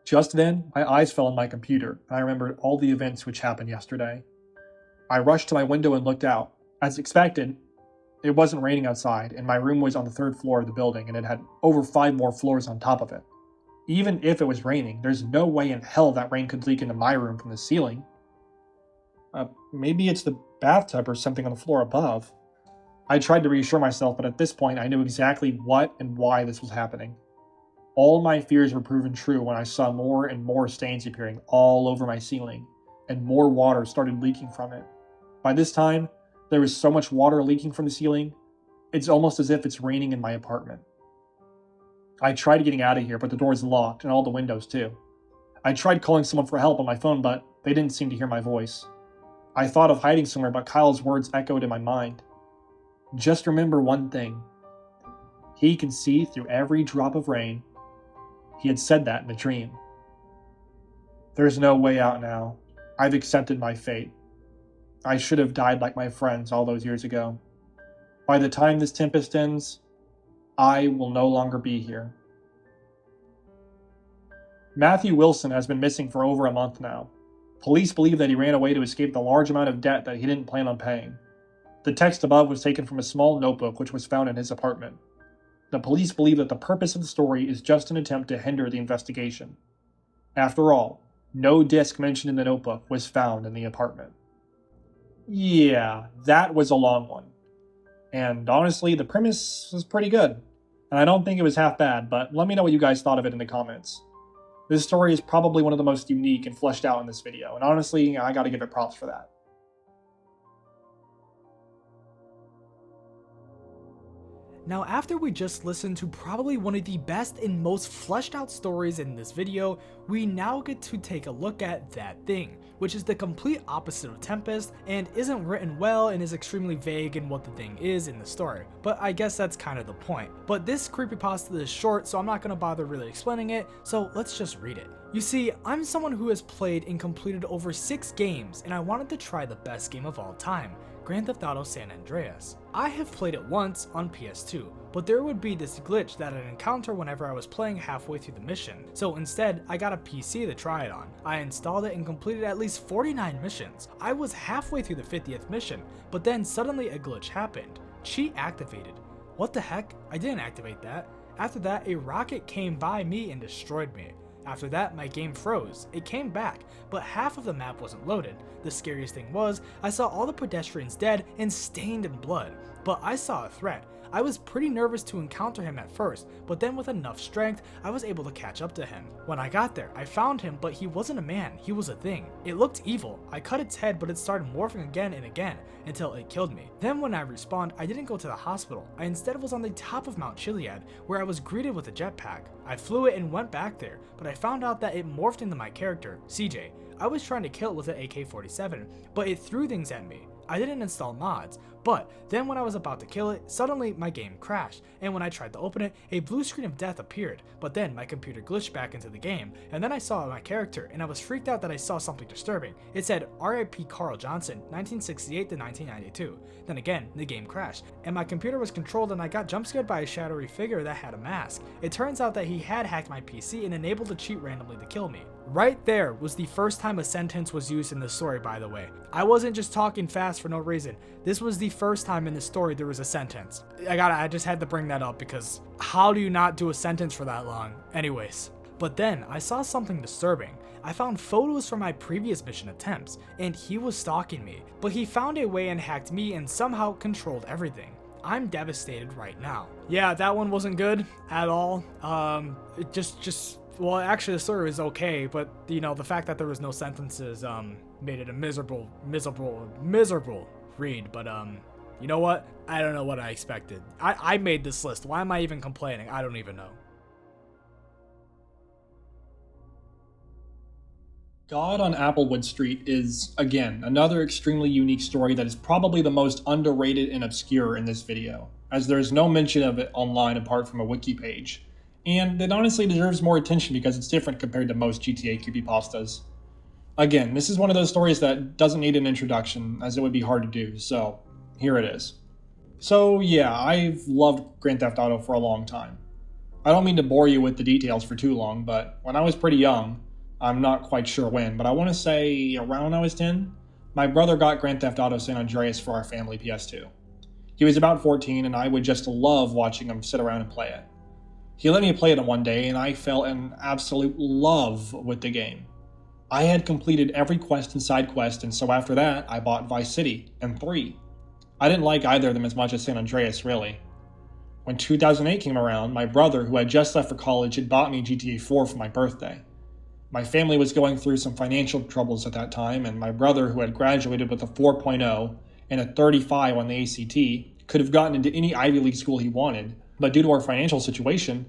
Just then, my eyes fell on my computer, and I remembered all the events which happened yesterday. I rushed to my window and looked out. As expected, it wasn't raining outside, and my room was on the 3rd floor of the building, and it had over 5 more floors on top of it. Even if it was raining, there's no way in hell that rain could leak into my room from the ceiling. Maybe it's the bathtub or something on the floor above. I tried to reassure myself, but at this point I knew exactly what and why this was happening. All my fears were proven true when I saw more and more stains appearing all over my ceiling, and more water started leaking from it. By this time, there was so much water leaking from the ceiling, it's almost as if it's raining in my apartment. I tried getting out of here, but the door is locked, and all the windows too. I tried calling someone for help on my phone, but they didn't seem to hear my voice. I thought of hiding somewhere, but Kyle's words echoed in my mind. Just remember one thing. He can see through every drop of rain. He had said that in a dream. There's no way out now. I've accepted my fate. I should have died like my friends all those years ago. By the time this tempest ends, I will no longer be here. Matthew Wilson has been missing for over a month now. Police believe that he ran away to escape the large amount of debt that he didn't plan on paying. The text above was taken from a small notebook which was found in his apartment. The police believe that the purpose of the story is just an attempt to hinder the investigation. After all, no disc mentioned in the notebook was found in the apartment. Yeah, that was a long one. And honestly, the premise was pretty good. And I don't think it was half bad, but let me know what you guys thought of it in the comments. This story is probably one of the most unique and fleshed out in this video, and honestly, I gotta give it props for that. Now, after we just listened to probably one of the best and most fleshed out stories in this video, we now get to take a look at That Thing, which is the complete opposite of Tempest and isn't written well and is extremely vague in what the thing is in the story, but I guess that's kind of the point. But this creepypasta is short, so I'm not going to bother really explaining it, so let's just read it. You see, I'm someone who has played and completed over 6 games, and I wanted to try the best game of all time, Grand Theft Auto San Andreas. I have played it once on PS2, but there would be this glitch that I'd encounter whenever I was playing halfway through the mission, so instead I got a PC to try it on. I installed it and completed at least 49 missions. I was halfway through the 50th mission, but then suddenly a glitch happened. Cheat activated. What the heck? I didn't activate that. After that, a rocket came by me and destroyed me. After that, my game froze. It came back, but half of the map wasn't loaded. The scariest thing was, I saw all the pedestrians dead and stained in blood, but I saw a threat. I was pretty nervous to encounter him at first, but then with enough strength, I was able to catch up to him. When I got there, I found him, but he wasn't a man, he was a thing. It looked evil. I cut its head, but it started morphing again and again, until it killed me. Then when I respawned, I didn't go to the hospital. I instead was on the top of Mount Chiliad, where I was greeted with a jetpack. I flew it and went back there, but I found out that it morphed into my character, CJ. I was trying to kill it with an AK-47, but it threw things at me. I didn't install mods, but then when I was about to kill it, suddenly my game crashed, and when I tried to open it, a blue screen of death appeared, but then my computer glitched back into the game, and then I saw my character, and I was freaked out that I saw something disturbing. It said, RIP Carl Johnson, 1968 to 1992. Then again, the game crashed, and my computer was controlled and I got jump scared by a shadowy figure that had a mask. It turns out that he had hacked my PC and enabled a cheat randomly to kill me. Right there was the first time a sentence was used in the story, by the way. I wasn't just talking fast for no reason. This was the first time in the story there was a sentence. I just had to bring that up because how do you not do a sentence for that long? Anyways. But then I saw something disturbing. I found photos from my previous mission attempts, and he was stalking me. But he found a way and hacked me and somehow controlled everything. I'm devastated right now. Yeah, that one wasn't good at all. Well, actually the story was okay, but you know, the fact that there was no sentences made it a miserable read. But you know what? I don't know what I expected. I made this list. Why am I even complaining? I don't even know. God on Applewood Street is, again, another extremely unique story that is probably the most underrated and obscure in this video, as there is no mention of it online apart from a wiki page. And it honestly deserves more attention because it's different compared to most GTA creepypastas. Again, this is one of those stories that doesn't need an introduction, as it would be hard to do, so Here it is. So yeah, I've loved Grand Theft Auto for a long time. I don't mean to bore you with the details for too long, but when I was pretty young, I'm not quite sure when, but I want to say around when I was 10, my brother got Grand Theft Auto San Andreas for our family PS2. He was about 14, and I would just love watching him sit around and play it. He let me play it one day, and I fell in absolute love with the game. I had completed every quest and side quest, and so after that, I bought Vice City and 3. I didn't like either of them as much as San Andreas, really. When 2008 came around, my brother, who had just left for college, had bought me GTA 4 for my birthday. My family was going through some financial troubles at that time, and my brother, who had graduated with a 4.0 and a 35 on the ACT, could have gotten into any Ivy League school he wanted, but due to our financial situation,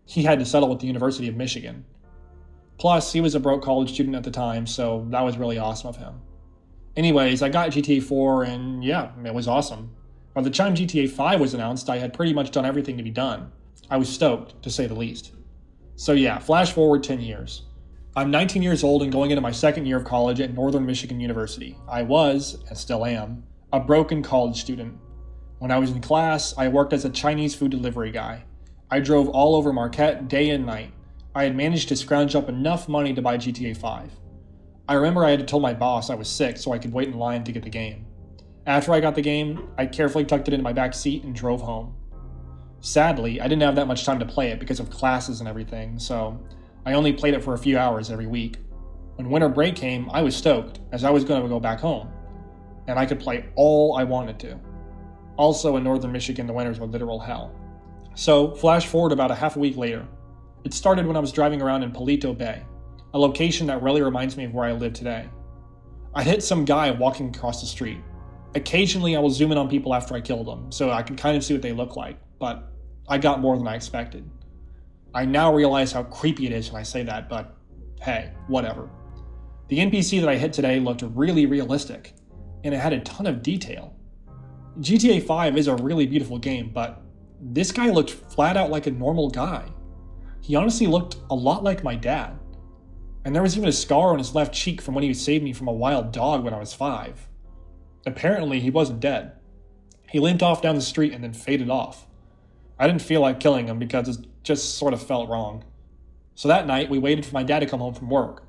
he had to settle with the University of Michigan. Plus, he was a broke college student at the time, so that was really awesome of him. Anyways, I got GTA 4, and yeah, it was awesome. By the time GTA 5 was announced, I had pretty much done everything to be done. I was stoked, to say the least. So yeah, flash forward 10 years. I'm 19 years old and going into my second year of college at Northern Michigan University. I was, and still am, a broken college student. When I was in class, I worked as a Chinese food delivery guy. I drove all over Marquette day and night. I had managed to scrounge up enough money to buy GTA 5. I remember I had to tell my boss I was sick so I could wait in line to get the game. After I got the game, I carefully tucked it into my back seat and drove home. Sadly, I didn't have that much time to play it because of classes and everything, so I only played it for a few hours every week. When winter break came, I was stoked, as I was going to go back home, and I could play all I wanted to. Also, in northern Michigan, the winters were literal hell. So, flash forward about a half a week later. It started when I was driving around in Paleto Bay, a location that really reminds me of where I live today. I'd hit some guy walking across the street. Occasionally, I will zoom in on people after I killed them, so I can kind of see what they look like, but I got more than I expected. I now realize how creepy it is when I say that, but hey, whatever. The NPC that I hit today looked really realistic, and it had a ton of detail. GTA 5 is a really beautiful game, but this guy looked flat out like a normal guy. He honestly looked a lot like my dad. And there was even a scar on his left cheek from when he saved me from a wild dog when I was 5. Apparently, he wasn't dead. He limped off down the street and then faded off. I didn't feel like killing him because it just sort of felt wrong. So that night, we waited for my dad to come home from work.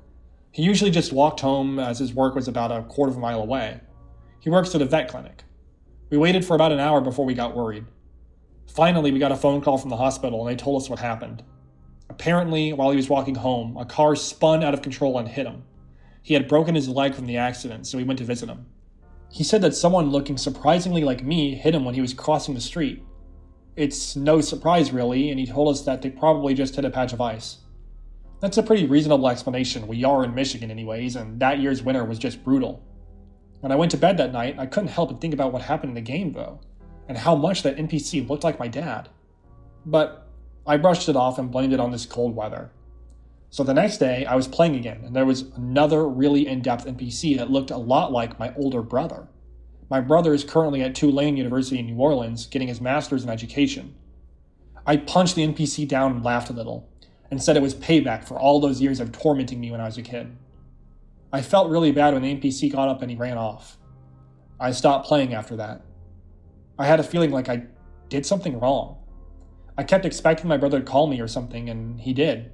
He usually just walked home as his work was about a quarter of a mile away. He works at a vet clinic. We waited for about an hour before we got worried. Finally, we got a phone call from the hospital and they told us what happened. Apparently, while he was walking home, a car spun out of control and hit him. He had broken his leg from the accident, so we went to visit him. He said that someone looking surprisingly like me hit him when he was crossing the street. It's no surprise, really, and he told us that they probably just hit a patch of ice. That's a pretty reasonable explanation. We are in Michigan anyways, and that year's winter was just brutal. When I went to bed that night, I couldn't help but think about what happened in the game, though, and how much that NPC looked like my dad. But I brushed it off and blamed it on this cold weather. So the next day, I was playing again, and there was another really in-depth NPC that looked a lot like my older brother. My brother is currently at Tulane University in New Orleans, getting his master's in education. I punched the NPC down and laughed a little, and said it was payback for all those years of tormenting me when I was a kid. I felt really bad when the NPC got up and he ran off. I stopped playing after that. I had a feeling like I did something wrong. I kept expecting my brother to call me or something, and he did.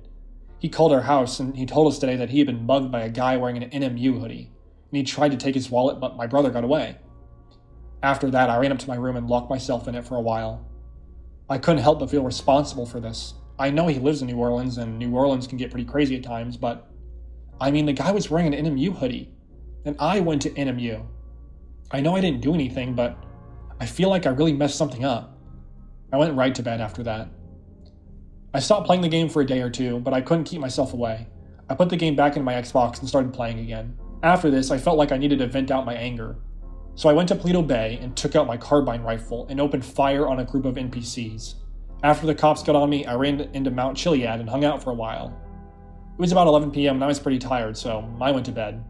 He called our house, and he told us today that he had been mugged by a guy wearing an NMU hoodie, and he tried to take his wallet, but my brother got away. After that, I ran up to my room and locked myself in it for a while. I couldn't help but feel responsible for this. I know he lives in New Orleans, and New Orleans can get pretty crazy at times, but I mean, the guy was wearing an NMU hoodie, and I went to NMU. I know I didn't do anything, but I feel like I really messed something up. I went right to bed after that. I stopped playing the game for a day or two, but I couldn't keep myself away. I put the game back into my Xbox and started playing again. After this, I felt like I needed to vent out my anger. So I went to Paleto Bay and took out my carbine rifle and opened fire on a group of NPCs. After the cops got on me, I ran into Mount Chiliad and hung out for a while. It was about 11 p.m. and I was pretty tired, so I went to bed.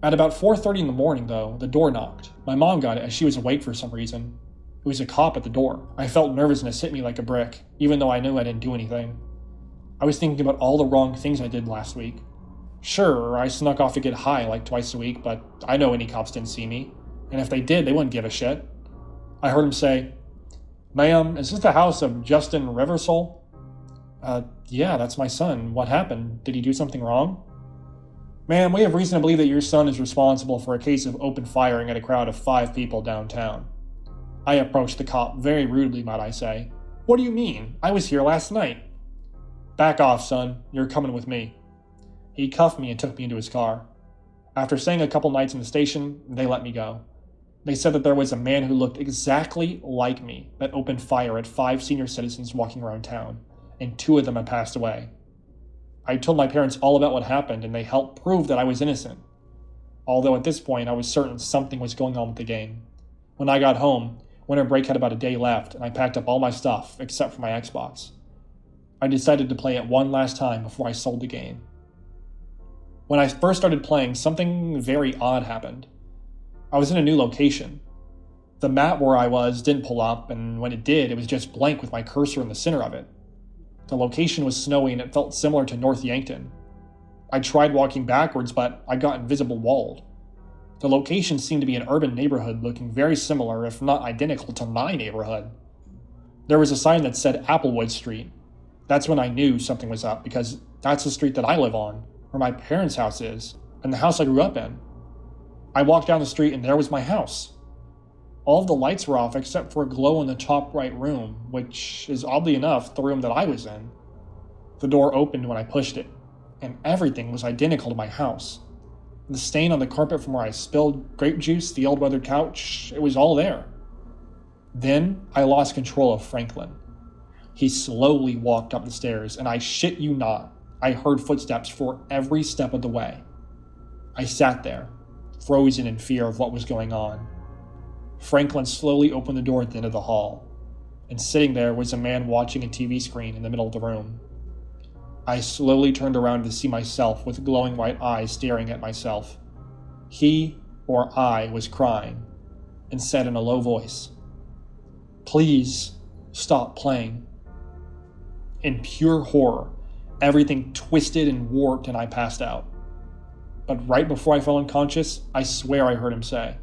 At about 4:30 in the morning, though, the door knocked. My mom got it as she was awake for some reason. It was a cop at the door. I felt nervousness hit me like a brick, even though I knew I didn't do anything. I was thinking about all the wrong things I did last week. Sure, I snuck off to get high like twice a week, but I know any cops didn't see me. And if they did, they wouldn't give a shit. I heard him say, "Ma'am, is this the house of Justin Riversole?" Yeah, that's my son. What happened? Did he do something wrong?" "Ma'am, we have reason to believe that your son is responsible for a case of open firing at a crowd of 5 people downtown." I approached the cop very rudely, might I say. "What do you mean? I was here last night." "Back off, son. You're coming with me." He cuffed me and took me into his car. After staying a couple nights in the station, they let me go. They said that there was a man who looked exactly like me that opened fire at 5 senior citizens walking around town, and 2 of them had passed away. I told my parents all about what happened, and they helped prove that I was innocent. Although at this point, I was certain something was going on with the game. When I got home, winter break had about a day left, and I packed up all my stuff except for my Xbox. I decided to play it one last time before I sold the game. When I first started playing, something very odd happened. I was in a new location. The map where I was didn't pull up, and when it did, it was just blank with my cursor in the center of it. The location was snowy and it felt similar to North Yankton. I tried walking backwards, but I got invisible walled. The location seemed to be an urban neighborhood looking very similar, if not identical, to my neighborhood. There was a sign that said Applewood Street. That's when I knew something was up, because that's the street that I live on, where my parents' house is, and the house I grew up in. I walked down the street and there was my house. All of the lights were off except for a glow in the top right room, which is oddly enough the room that I was in. The door opened when I pushed it, and everything was identical to my house. The stain on the carpet from where I spilled grape juice, the old weathered couch, it was all there. Then I lost control of Franklin. He slowly walked up the stairs, and I shit you not, I heard footsteps for every step of the way. I sat there, frozen in fear of what was going on. Franklin slowly opened the door at the end of the hall, and sitting there was a man watching a TV screen in the middle of the room. I slowly turned around to see myself with glowing white eyes staring at myself. He, or I, was crying, and said in a low voice, "Please, stop playing." In pure horror, everything twisted and warped and I passed out. But right before I fell unconscious, I swear I heard him say,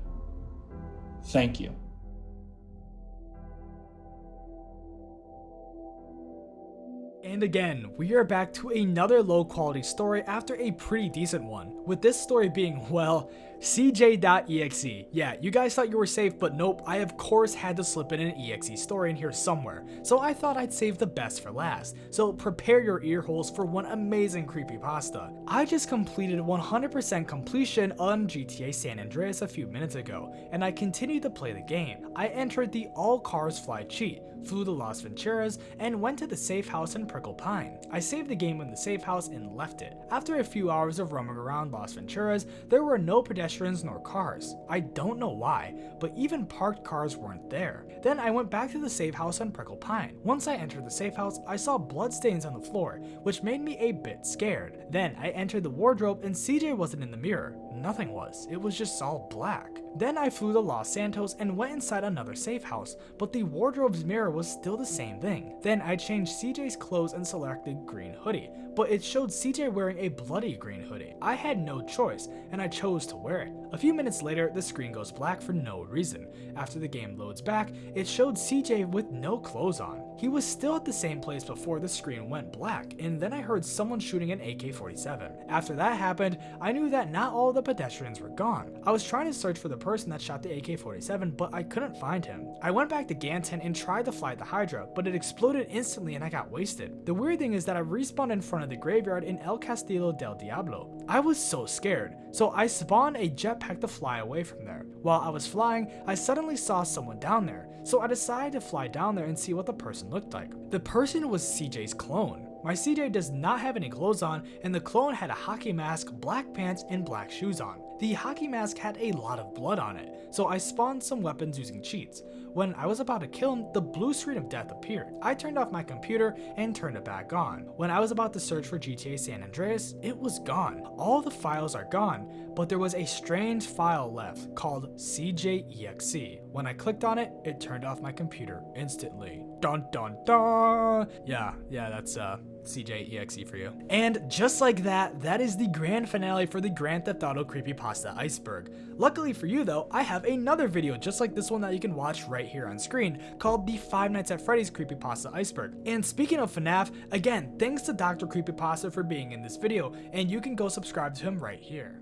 "Thank you." And again, we are back to another low quality story after a pretty decent one, with this story being, well, CJ.exe. Yeah, you guys thought you were safe, but nope, I of course had to slip in an exe story in here somewhere, so I thought I'd save the best for last, so prepare your ear holes for one amazing creepypasta. I just completed 100% completion on GTA San Andreas a few minutes ago, and I continued to play the game. I entered the all cars fly cheat, flew to Las Venturas, and went to the safe house in Prickle Pine. I saved the game in the safe house and left it. After a few hours of roaming around Las Venturas, there were no pedestrians nor cars. I don't know why, but even parked cars weren't there. Then I went back to the safe house in Prickle Pine. Once I entered the safe house, I saw bloodstains on the floor, which made me a bit scared. Then I entered the wardrobe and CJ wasn't in the mirror. Nothing was. It was just all black. Then I flew to Los Santos and went inside another safe house, but the wardrobe's mirror was still the same thing. Then I changed CJ's clothes and selected green hoodie, but it showed CJ wearing a bloody green hoodie. I had no choice, and I chose to wear it. A few minutes later, the screen goes black for no reason. After the game loads back, it showed CJ with no clothes on. He was still at the same place before the screen went black, and then I heard someone shooting an AK-47. After that happened, I knew that not all the pedestrians were gone. I was trying to search for the person that shot the AK-47, but I couldn't find him. I went back to Ganton and tried to fly the Hydra, but it exploded instantly and I got wasted. The weird thing is that I respawned in front of the graveyard in El Castillo del Diablo. I was so scared, so I spawned a jetpack to fly away from there. While I was flying, I suddenly saw someone down there, so I decided to fly down there and see what the person looked like. The person was CJ's clone. My CJ does not have any clothes on, and the clone had a hockey mask, black pants, and black shoes on. The hockey mask had a lot of blood on it, so I spawned some weapons using cheats. When I was about to kill him, the blue screen of death appeared. I turned off my computer and turned it back on. When I was about to search for GTA San Andreas, it was gone. All the files are gone, but there was a strange file left called CJEXE. When I clicked on it, it turned off my computer instantly. Dun dun dun! Yeah, that's CJEXE for you. And just like that, that is the grand finale for the Grand Theft Auto Creepypasta Iceberg. Luckily for you though, I have another video just like this one that you can watch right here on screen called the Five Nights at Freddy's Creepypasta Iceberg. And speaking of FNAF, again, thanks to Dr. Creepypasta for being in this video, and you can go subscribe to him right here.